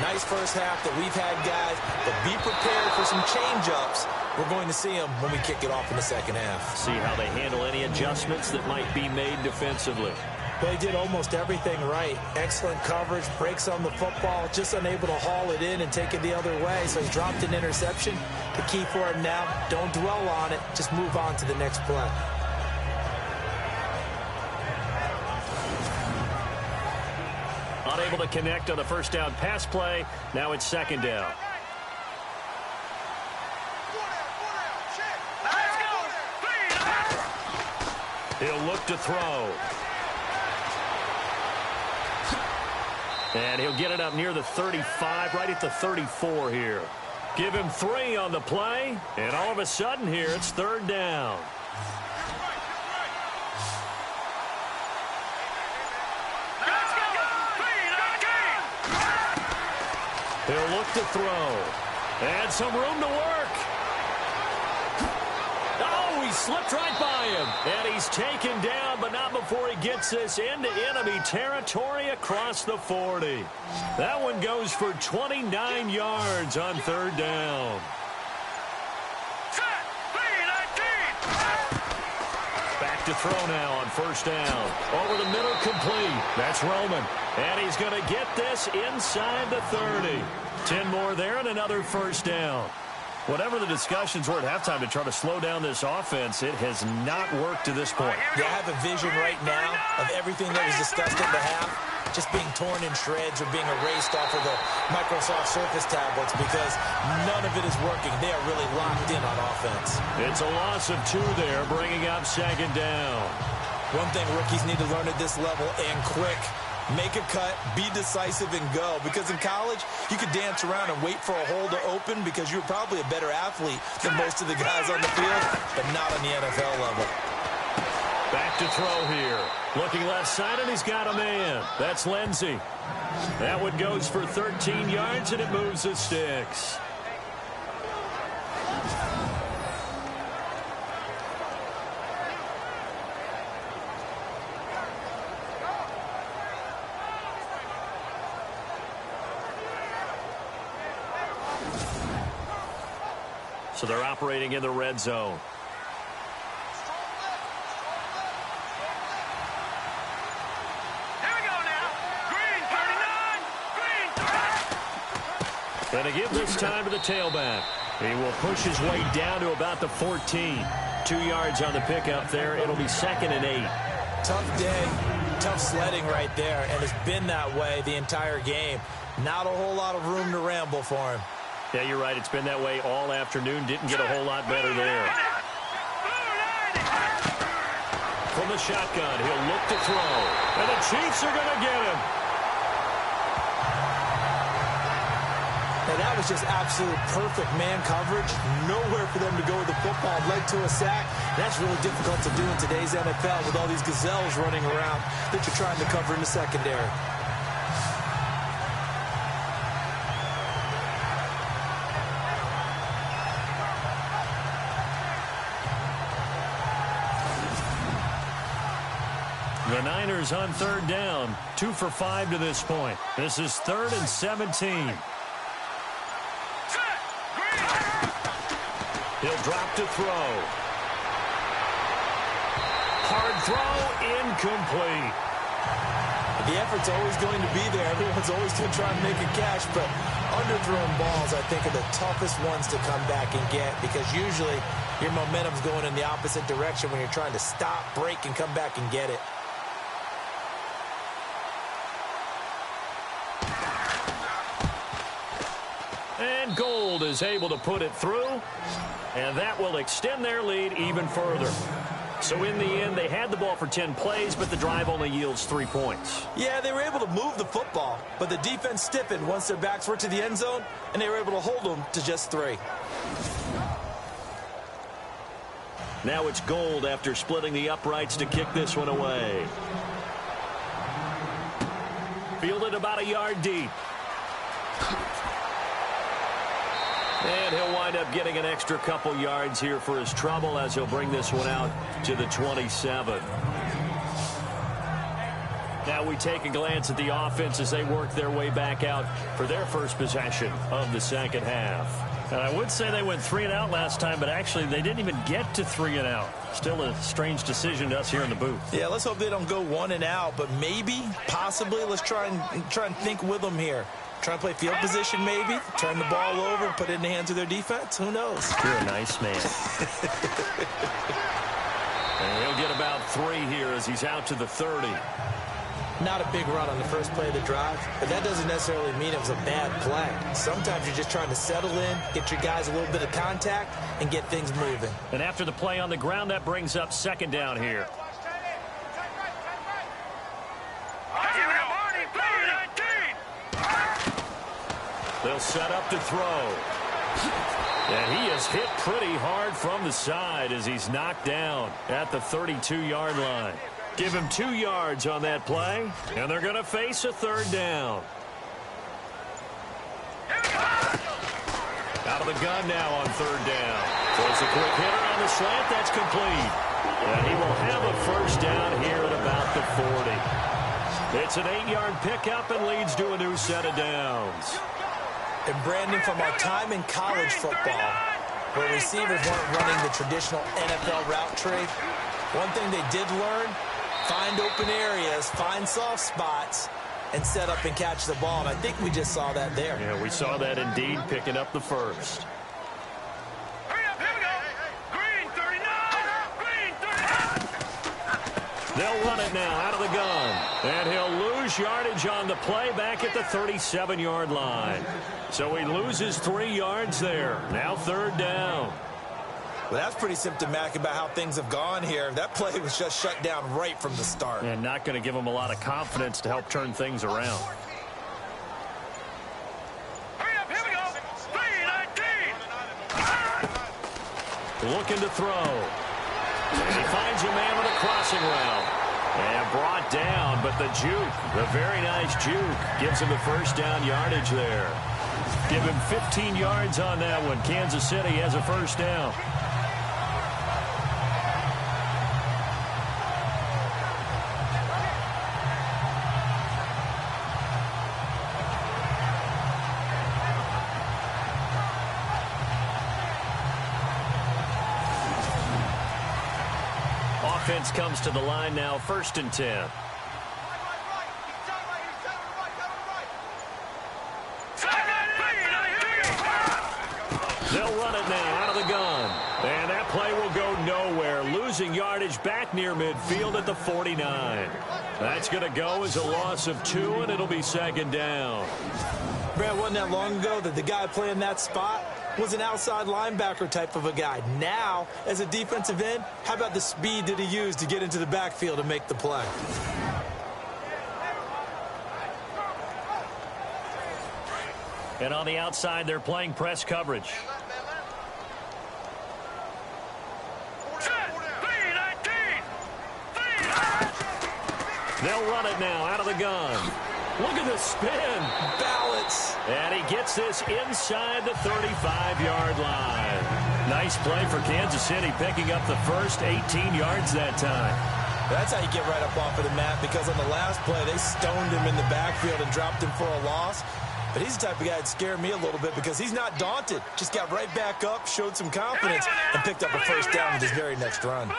Nice first half that we've had, guys, but be prepared for some change-ups. We're going to see them when we kick it off in the second half. See how they handle any adjustments that might be made defensively. They did almost everything right. Excellent coverage, breaks on the football, just unable to haul it in and take it the other way. So he dropped an interception. The key for him now, don't dwell on it. Just move on to the next play. Unable to connect on the first down pass play. Now it's second down. He'll look to throw. And he'll get it up near the 35, right at the 34 here. Give him 3 on the play, and all of a sudden here, it's third down. He'll look to throw. And some room to work. Oh, he slipped right by him. And he's taken down, but not before he gets this into enemy territory across the 40. That one goes for 29 yards on third down. Back to throw now on first down. Over the middle, complete. That's Roman. And he's going to get this inside the 30. 10 more there and another first down. Whatever the discussions were at halftime to try to slow down this offense, it has not worked to this point. Yeah, I have a vision right now of everything that was discussed at the half just being torn in shreds or being erased off of the Microsoft Surface tablets because none of it is working. They are really locked in on offense. It's a loss of 2 there, bringing up second down. One thing rookies need to learn at this level, and quick, make a cut, be decisive, and go. Because in college, you could dance around and wait for a hole to open because you're probably a better athlete than most of the guys on the field, but not on the NFL level. Back to throw here. Looking left side, and he's got a man. That's Lindsey. That one goes for 13 yards, and it moves the sticks. So they're operating in the red zone. Here we go now. Green 39. Green 30. Going to give this time to the tailback. He will push his way down to about the 14. 2 yards on the pickup there. It'll be 2nd and 8. Tough day, tough sledding right there, and it's been that way the entire game. Not a whole lot of room to ramble for him. Yeah, you're right. It's been that way all afternoon. Didn't get a whole lot better there. From the shotgun, he'll look to throw. And the Chiefs are going to get him. Now, that was just absolute perfect man coverage. Nowhere for them to go with the football. Led to a sack. That's really difficult to do in today's NFL with all these gazelles running around that you're trying to cover in the secondary. The Niners on 3rd down. 2 for 5 to this point. This is 3rd and 17. He'll drop to throw. Hard throw, incomplete. The effort's always going to be there. Everyone's always going to try and make a catch, but underthrown balls, I think, are the toughest ones to come back and get because usually your momentum's going in the opposite direction when you're trying to stop, break, and come back and get it. And Gold is able to put it through, and that will extend their lead even further. So in the end, they had the ball for 10 plays, but the drive only yields 3 points. Yeah, they were able to move the football, but the defense stiffened once their backs were to the end zone, and they were able to hold them to just 3. Now it's Gold after splitting the uprights to kick this one away. Fielded about a yard deep. And he'll wind up getting an extra couple yards here for his trouble as he'll bring this one out to the 27. Now we take a glance at the offense as they work their way back out for their first possession of the second half. And I would say they went 3 and out last time, but actually they didn't even get to 3 and out. Still a strange decision to us here in the booth. Yeah, let's hope they don't go 1 and out, but maybe, possibly, let's try and think with them here. Try and play field position maybe, turn the ball over, put it in the hands of their defense. Who knows? You're a nice man. And he'll get about 3 here as he's out to the 30. Not a big run on the first play of the drive, but that doesn't necessarily mean it was a bad play. Sometimes you're just trying to settle in, get your guys a little bit of contact, and get things moving. And after the play on the ground, that brings up 2nd down here. They'll set up to throw. And he is hit pretty hard from the side as he's knocked down at the 32-yard line. Give him 2 yards on that play, and they're going to face a 3rd down. Out of the gun now on 3rd down. Throws a quick hitter on the slant. That's complete. And he will have a first down here at about the 40. It's an 8-yard pickup and leads to a new set of downs. And Brandon, from our time in college football, where receivers weren't running the traditional NFL route tree, one thing they did learn, find open areas, find soft spots, and set up and catch the ball. And I think we just saw that there. Yeah, we saw that indeed, picking up the first. Hurry up, here we go. Green 39. Green 39. They'll run it now out of the gun. And he'll lose yardage on the play back at the 37-yard line. So he loses 3 yards there. Now 3rd down. Well, that's pretty symptomatic about how things have gone here. That play was just shut down right from the start. And not going to give him a lot of confidence to help turn things around. Hurry up, here we go. 3-19. Looking to throw. And he finds a man with a crossing route. And brought down, but the juke, the very nice juke, gives him the first down yardage there. Give him 15 yards on that one. Kansas City has a first down. Offense comes to the line now, 1st and 10. They'll run it now out of the gun. And that play will go nowhere. Losing yardage back near midfield at the 49. That's going to go as a loss of 2, and it'll be 2nd down. Brad, wasn't that long ago that the guy playing that spot was an outside linebacker type of a guy. Now, as a defensive end, how about the speed that he used to get into the backfield and make the play? And on the outside, they're playing press coverage. They'll run it now out of the gun. Look at the spin. Balance. And he gets this inside the 35-yard line. Nice play for Kansas City, picking up the first 18 yards that time. That's how you get right up off of the mat, because on the last play, they stoned him in the backfield and dropped him for a loss. But he's the type of guy that scared me a little bit because he's not daunted. Just got right back up, showed some confidence, and picked up a first down with his very next run.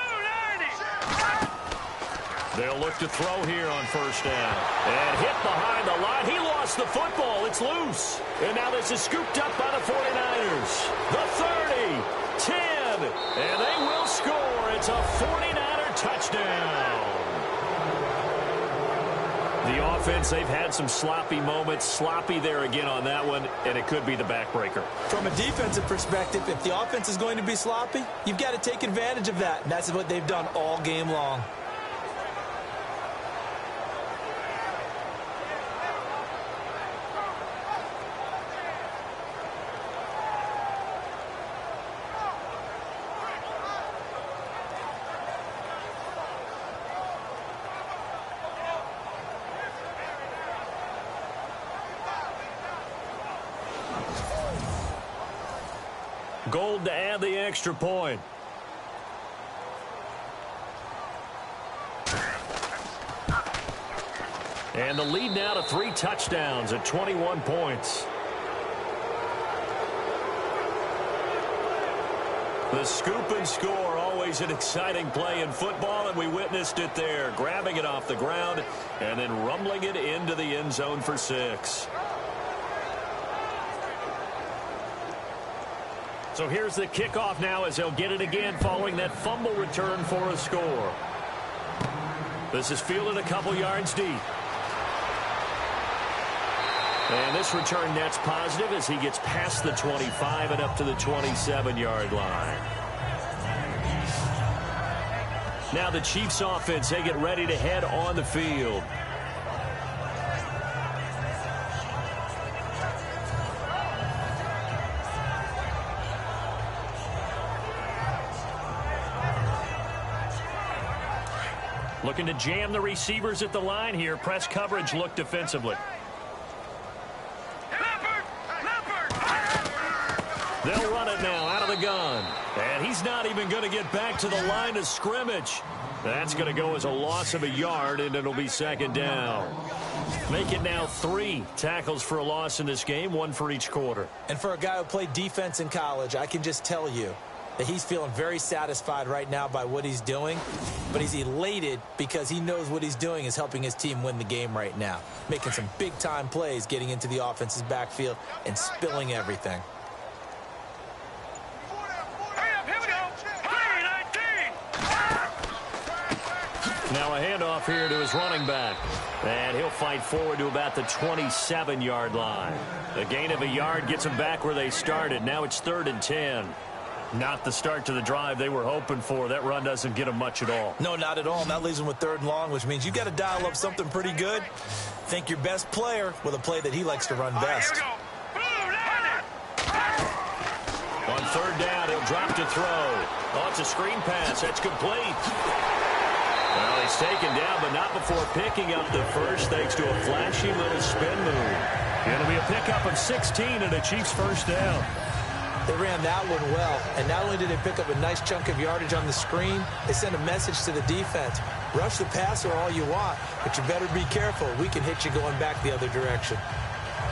They'll look to throw here on 1st down. And hit behind the line. He lost the football. It's loose. And now this is scooped up by the 49ers. The 30, 10, and they will score. It's a 49er touchdown. The offense, they've had some sloppy moments. Sloppy there again on that one, and it could be the backbreaker. From a defensive perspective, if the offense is going to be sloppy, you've got to take advantage of that. And that's what they've done all game long. Gold to add the extra point. And the lead now to 3 touchdowns at 21 points. The scoop and score, always an exciting play in football, and we witnessed it there. Grabbing it off the ground and then rumbling it into the end zone for 6. So here's the kickoff now as they'll get it again following that fumble return for a score. This is fielded a couple yards deep. And this return net's positive as he gets past the 25 and up to the 27-yard line. Now the Chiefs offense, they get ready to head on the field. Looking to jam the receivers at the line here. Press coverage look defensively. They'll run it now out of the gun. And he's not even going to get back to the line of scrimmage. That's going to go as a loss of a yard, and it'll be 2nd down. Make it now 3 tackles for a loss in this game, 1 for each quarter. And for a guy who played defense in college, I can just tell you that he's feeling very satisfied right now by what he's doing, but he's elated because he knows what he's doing is helping his team win the game right now, making some big-time plays, getting into the offense's backfield and spilling everything. Now a handoff here to his running back. And he'll fight forward to about the 27-yard line. A gain of a yard gets them back where they started. Now it's 3rd and 10. Not the start to the drive they were hoping for. That run doesn't get them much at all. No, not at all. And that leaves them with 3rd and long, which means you've got to dial up something pretty good. Think your best player with a play that he likes to run best. On third down. He'll drop to throw. Oh, it's a screen pass. That's complete. Well, he's taken down, but not before picking up the first thanks to a flashy little spin move. It'll be a pickup of 16 and a Chiefs first down. They ran that one well, and not only did they pick up a nice chunk of yardage on the screen, they sent a message to the defense. Rush the passer all you want, but you better be careful. We can hit you going back the other direction.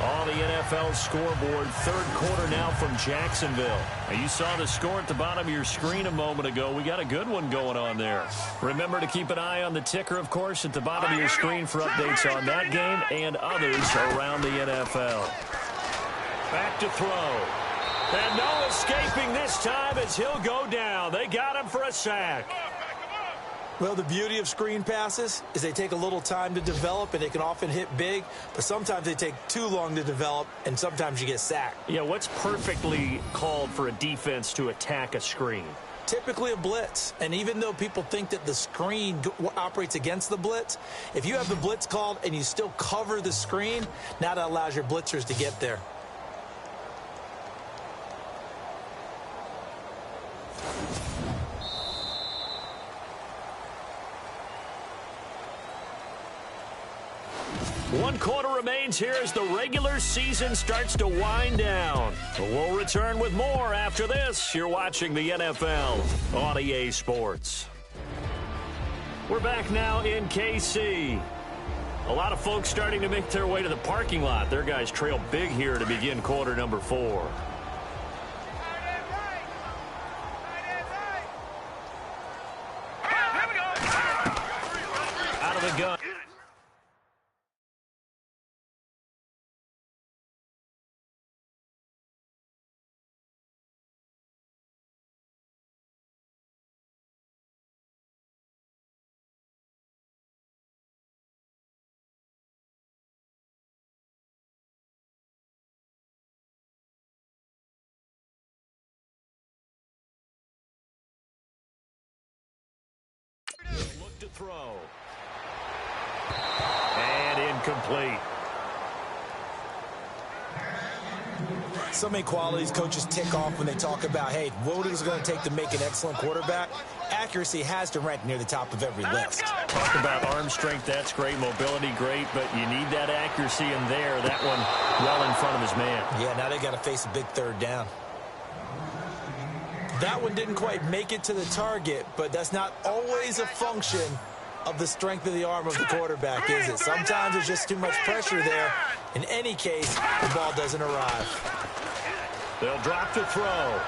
On the NFL scoreboard, third quarter now from Jacksonville. Now, you saw the score at the bottom of your screen a moment ago. We got a good one going on there. Remember to keep an eye on the ticker, of course, at the bottom of your screen for updates on that game and others around the NFL. Back to throw. And no escaping this time as he'll go down. They got him for a sack. Well, the beauty of screen passes is they take a little time to develop, and they can often hit big, but sometimes they take too long to develop, and sometimes you get sacked. Yeah, what's perfectly called for a defense to attack a screen? Typically a blitz, and even though people think that the screen operates against the blitz, if you have the blitz called and you still cover the screen, now that allows your blitzers to get there. One quarter remains here as the regular season starts to wind down. We'll return with more after this. You're watching the NFL on EA Sports. We're back now in KC. A lot of folks starting to make their way to the parking lot. Their guys trail big here to begin quarter number 4. Out of the gun. Look to throw. And incomplete. So many qualities coaches tick off when they talk about, hey, what is it going to take to make an excellent quarterback? Accuracy has to rank near the top of every list. Talk about arm strength, that's great. Mobility, great. But you need that accuracy in there. That one well in front of his man. Yeah, now they got to face a big third down. That one didn't quite make it to the target, but that's not always a function of the strength of the arm of the quarterback, is it? Sometimes there's just too much pressure there. In any case, the ball doesn't arrive. They'll drop to throw.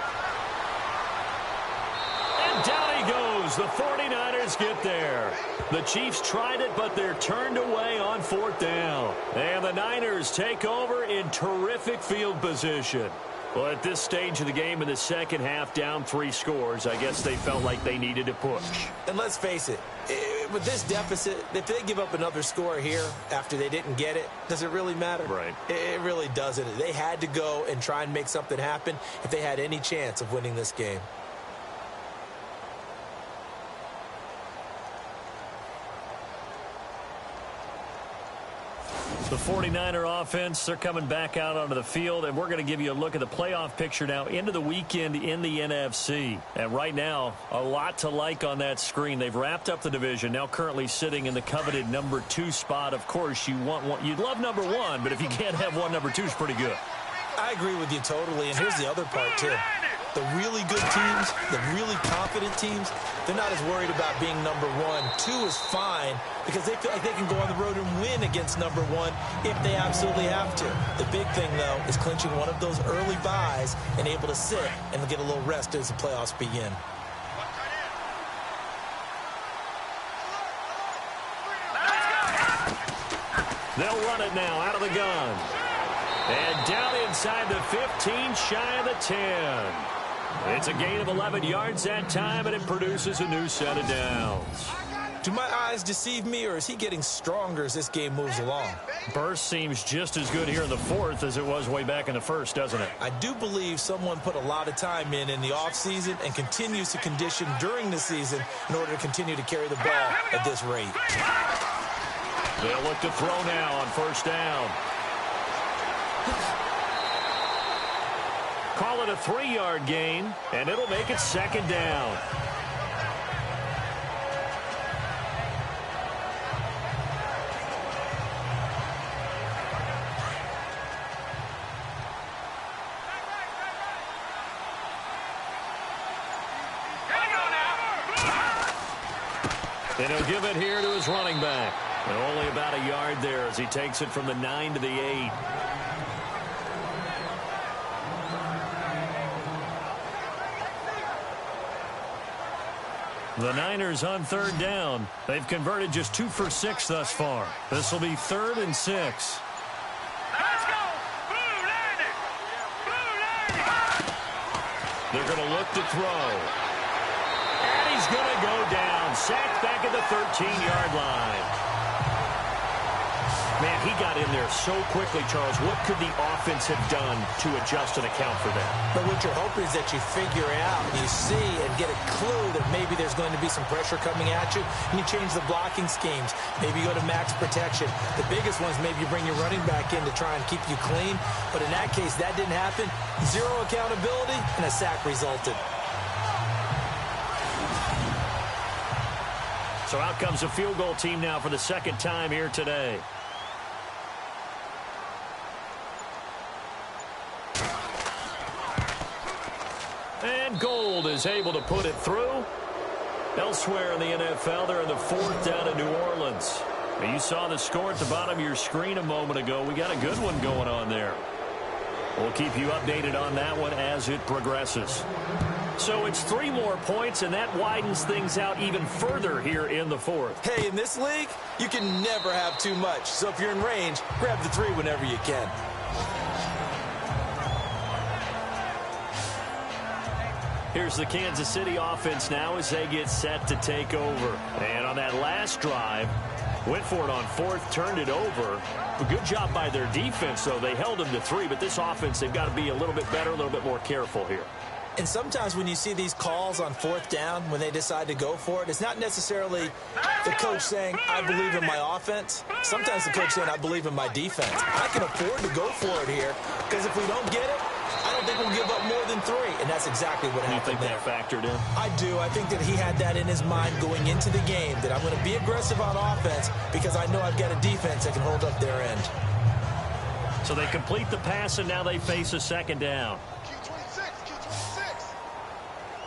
And down he goes. The 49ers get there. The Chiefs tried it, but they're turned away on fourth down. And the Niners take over in terrific field position. Well, at this stage of the game in the second half, down 3 scores, I guess they felt like they needed to push. And let's face it, with this deficit, if they give up another score here after they didn't get it, does it really matter? Right. It really doesn't. They had to go and try and make something happen if they had any chance of winning this game. The 49er offense, they're coming back out onto the field, and we're going to give you a look at the playoff picture now into the weekend in the NFC. And right now, a lot to like on that screen. They've wrapped up the division, now currently sitting in the coveted number 2 spot. Of course, you want one, you'd love number 1, but if you can't have one, number 2 is pretty good. I agree with you totally, and here's the other part, too. The really good teams, the really confident teams, they're not as worried about being number 1. 2 is fine because they feel like they can go on the road and win against number 1 if they absolutely have to. The big thing, though, is clinching one of those early byes and able to sit and get a little rest as the playoffs begin. They'll run it now out of the gun. And down inside the 15, shy of the 10. It's a gain of 11 yards that time, and it produces a new set of downs. Do my eyes deceive me, or is he getting stronger as this game moves along? Burst seems just as good here in the fourth as it was way back in the first, doesn't it? I do believe someone put a lot of time in the offseason and continues to condition during the season in order to continue to carry the ball at this rate. They'll look to throw now on first down. Call it a 3-yard gain, and it'll make it 2nd down. And he'll give it here to his running back. And only about a yard there as he takes it from the 9 to the 8. The Niners on 3rd down. They've converted just 2 for 6 thus far. This will be 3rd and 6. Let's go! Blue Lightning! Blue Lightning! They're going to look to throw. And he's going to go down. Sacked back at the 13-yard line. Man, he got in there so quickly, Charles. What could the offense have done to adjust and account for that? But what you're hoping is that you figure out, you see, and get a clue that maybe there's going to be some pressure coming at you, and you change the blocking schemes. Maybe you go to max protection. The biggest ones, maybe you bring your running back in to try and keep you clean. But in that case, that didn't happen. 0 accountability, and a sack resulted. So out comes a field goal team now for the 2nd time here today. And Gold is able to put it through. Elsewhere in the NFL, they're in the 4th down in New Orleans. Now, you saw the score at the bottom of your screen a moment ago. We got a good one going on there. We'll keep you updated on that one as it progresses. So it's 3 more points, and that widens things out even further here in the 4th. Hey, in this league, you can never have too much. So if you're in range, grab the 3 whenever you can. Here's the Kansas City offense now as they get set to take over. And on that last drive, went for it on 4th, turned it over. A good job by their defense, though. They held them to 3, but this offense, they've got to be a little bit better, a little bit more careful here. And sometimes when you see these calls on 4th down, when they decide to go for it, it's not necessarily the coach saying, I believe in my offense. Sometimes the coach saying, I believe in my defense. I can afford to go for it here, because if we don't get it, I don't think we'll give up more than 3, and that's exactly what happened there. You think that factored in? I do. I think that he had that in his mind going into the game, that I'm going to be aggressive on offense because I know I've got a defense that can hold up their end. So they complete the pass, and now they face a 2nd down. Q26.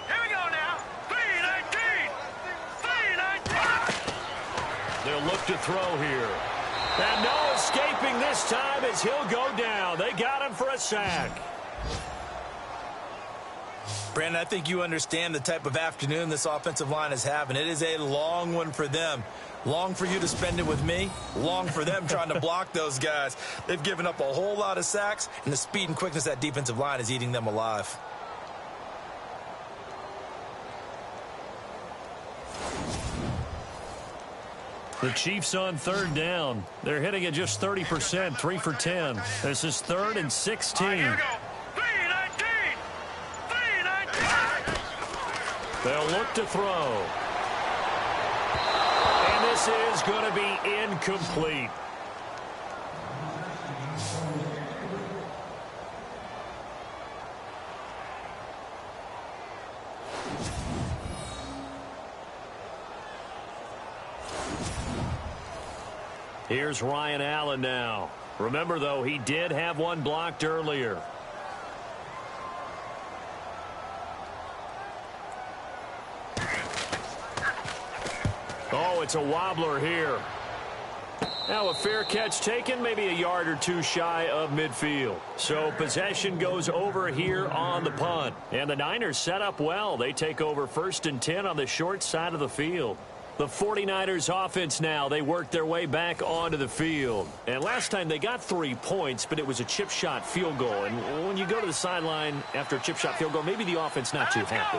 Here we go now. 3-19. 3-19. They'll look to throw here. And no escaping this time as he'll go down. They got him for a sack. Brandon, I think you understand the type of afternoon this offensive line is having. It is a long one for them. Long for you to spend it with me. Long for them trying to block those guys. They've given up a whole lot of sacks, and the speed and quickness of that defensive line is eating them alive. The Chiefs on 3rd down. They're hitting at just 30%, 3 for 10. This is 3rd and 16. Here we go. 3-19. 3-19. They'll look to throw. And this is going to be incomplete. Here's Ryan Allen now. Remember, though, he did have one blocked earlier. Oh, it's a wobbler here. Now a fair catch taken, maybe a yard or 2 shy of midfield. So possession goes over here on the punt. And the Niners set up well. They take over 1st and 10 on the short side of the field. The 49ers offense now, they work their way back onto the field. And last time they got 3 points, but it was a chip shot field goal. And when you go to the sideline after a chip shot field goal, maybe the offense not too happy.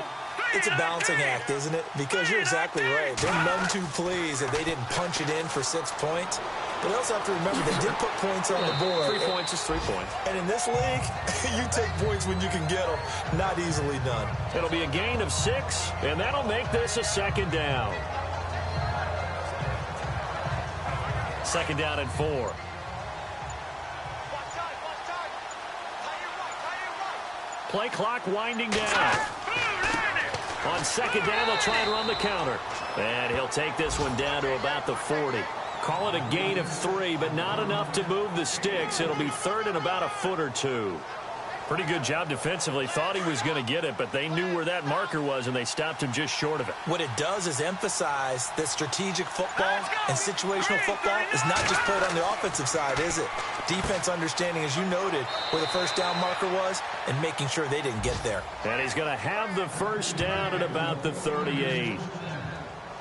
It's a balancing act, isn't it? Because you're exactly right. They're none too pleased that they didn't punch it in for 6 points. But they also have to remember they did put points on the board. 3 points is 3 points. And in this league, you take points when you can get them. Not easily done. It'll be a gain of 6, and that'll make this a 2nd down. 2nd down and 4. play clock winding down. On second down, they'll try and run the counter. And he'll take this one down to about the 40. Call it a gain of 3, but not enough to move the sticks. It'll be third and about a foot or two. Pretty good job defensively. Thought he was going to get it, but they knew where that marker was, and they stopped him just short of it. What it does is emphasize that strategic football and situational football is not just played on the offensive side, is it? Defense understanding, as you noted, where the first down marker was and making sure they didn't get there. And he's going to have the first down at about the 38.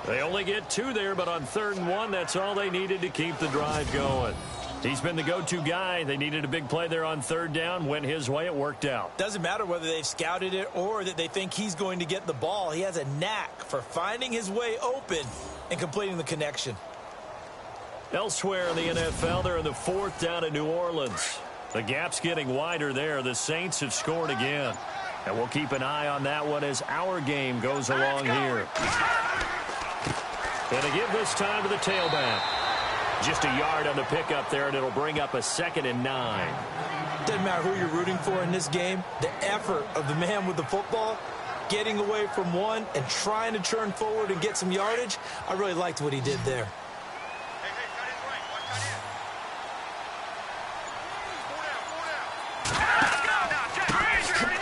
They only get 2 there, but on 3rd and 1, that's all they needed to keep the drive going. He's been the go-to guy. They needed a big play there on 3rd down. Went his way. It worked out. Doesn't matter whether they've scouted it or that they think he's going to get the ball. He has a knack for finding his way open and completing the connection. Elsewhere in the NFL, they're in the 4th down in New Orleans. The gap's getting wider there. The Saints have scored again. And we'll keep an eye on that one as our game goes along here. And they give this time to the tailback. Just a yard on the pickup there, and it'll bring up a 2nd and 9. Doesn't matter who you're rooting for in this game. The effort of the man with the football, getting away from one and trying to turn forward and get some yardage, I really liked what he did there.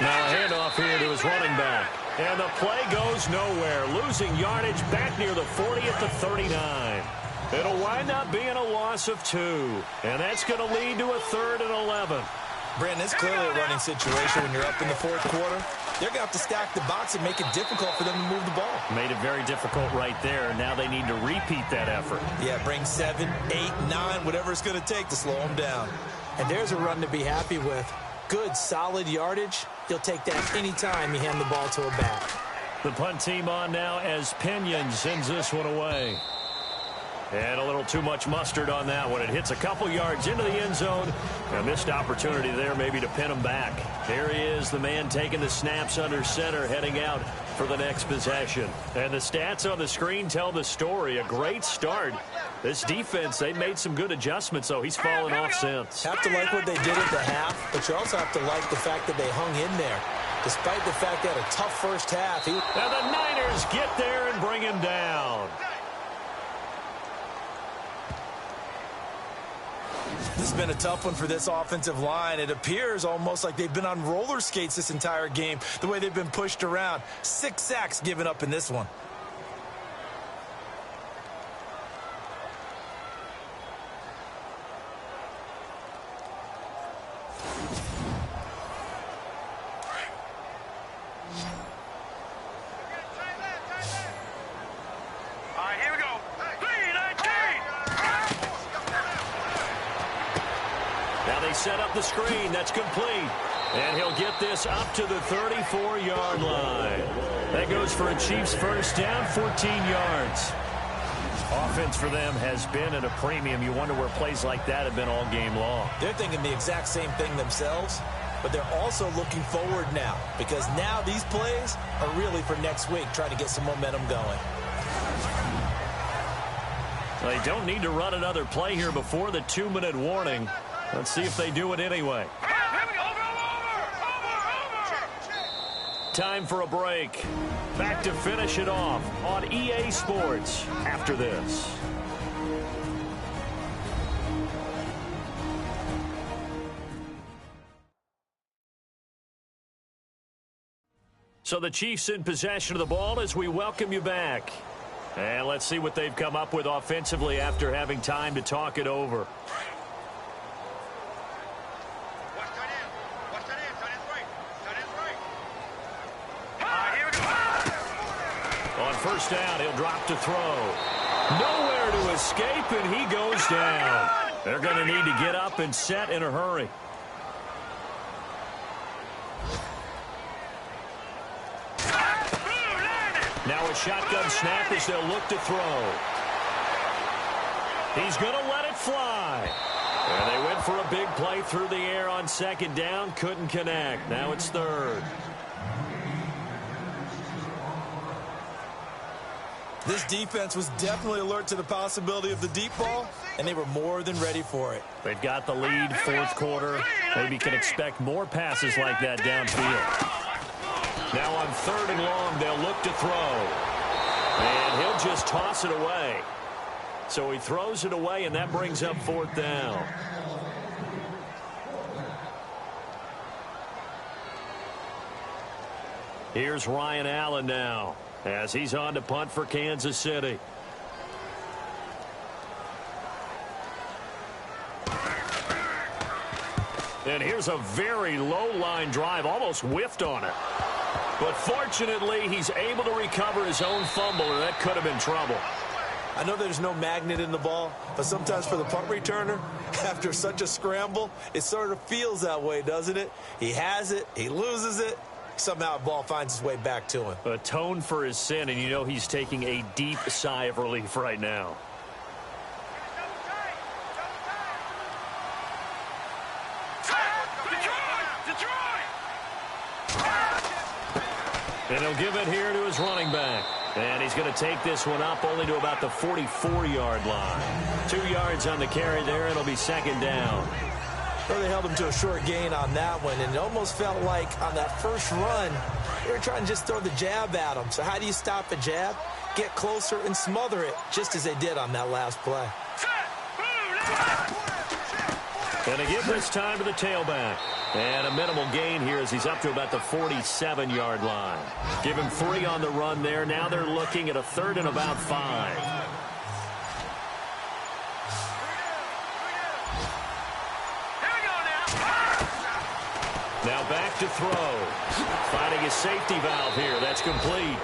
Now a handoff here to his running back. And the play goes nowhere. Losing yardage back near the 40 at the 39. It'll wind up being a loss of 2. And that's going to lead to a 3rd and 11. Brandon, it's clearly a running situation when you're up in the 4th quarter. They're going to have to stack the box and make it difficult for them to move the ball. Made it very difficult right there. Now they need to repeat that effort. Yeah, bring 7, 8, 9, whatever it's going to take to slow them down. And there's a run to be happy with. Good, solid yardage. He'll take that anytime you hand the ball to a back. The punt team on now as Pinion sends this one away. And a little too much mustard on that one. It hits a couple yards into the end zone. A missed opportunity there maybe to pin him back. Here he is, the man taking the snaps under center, heading out for the next possession. And the stats on the screen tell the story. A great start. This defense, they made some good adjustments, though. He's fallen off since. Have to like what they did at the half, but you also have to like the fact that they hung in there. Despite the fact they had a tough first half. And the Niners get there and bring him down. This has been a tough one for this offensive line. It appears almost like they've been on roller skates this entire game, the way they've been pushed around. 6 sacks given up in this one. Set up the screen. That's complete. And he'll get this up to the 34-yard line. That goes for a Chiefs first down, 14 yards. Offense for them has been at a premium. You wonder where plays like that have been all game long. They're thinking the exact same thing themselves, but they're also looking forward now because now these plays are really for next week, trying to get some momentum going. They don't need to run another play here before the 2-minute warning. Let's see if they do it anyway. Time for a break. Back to finish it off on EA Sports after this. So the Chiefs in possession of the ball as we welcome you back. And let's see what they've come up with offensively after having time to talk it over. First down, he'll drop to throw. Nowhere to escape, and he goes down. They're going to need to get up and set in a hurry. Now a shotgun snap as they'll look to throw. He's going to let it fly. And they went for a big play through the air on second down. Couldn't connect. Now it's third. This defense was definitely alert to the possibility of the deep ball, and they were more than ready for it. They've got the lead, fourth quarter. Maybe can expect more passes like that downfield. Now on 3rd and long, they'll look to throw. And he'll just toss it away. So he throws it away, and that brings up 4th down. Here's Ryan Allen now, as he's on to punt for Kansas City. And here's a very low line drive, almost whiffed on it. But fortunately, he's able to recover his own fumble, or that could have been trouble. I know there's no magnet in the ball, but sometimes for the punt returner, after such a scramble, it sort of feels that way, doesn't it? He has it, he loses it, somehow the ball finds its way back to him. Atone for his sin, and you know he's taking a deep sigh of relief right now. And he'll give it here to his running back. And he's going to take this one up only to about the 44-yard line. 2 yards on the carry there. It'll be 2nd down. Well, they held him to a short gain on that one, and it almost felt like on that first run, they were trying to just throw the jab at him. So how do you stop a jab? Get closer and smother it, just as they did on that last play. And they give this time to the tailback. And a minimal gain here as he's up to about the 47-yard line. Give him 3 on the run there. Now they're looking at a 3rd and about 5. Now back to throw. Finding his safety valve here. That's complete.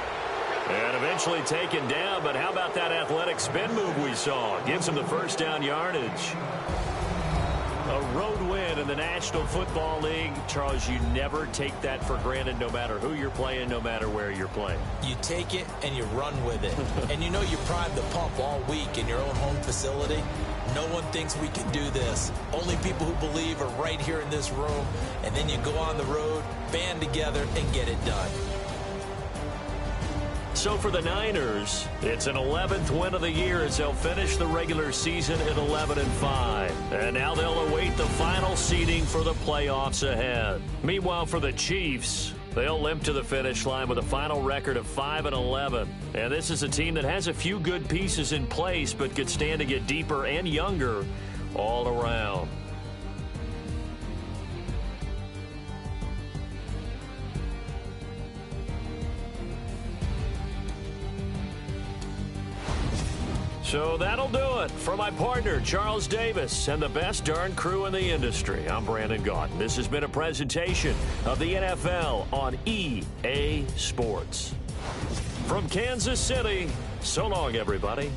And eventually taken down, but how about that athletic spin move we saw? Gives him the 1st down yardage. A road win in the National Football League. Charles, you never take that for granted no matter who you're playing, no matter where you're playing. You take it and you run with it. And you know you primed the pump all week in your own home facility. No one thinks we can do this. Only people who believe are right here in this room. And then you go on the road, band together, and get it done. So for the Niners, it's an 11th win of the year as they'll finish the regular season at 11-5. And now they'll await the final seeding for the playoffs ahead. Meanwhile, for the Chiefs, they'll limp to the finish line with a final record of 5-11. And this is a team that has a few good pieces in place, but could stand to get deeper and younger all around. So that'll do it for my partner, Charles Davis, and the best darn crew in the industry. I'm Brandon Gaudin. This has been a presentation of the NFL on EA Sports. From Kansas City, so long, everybody.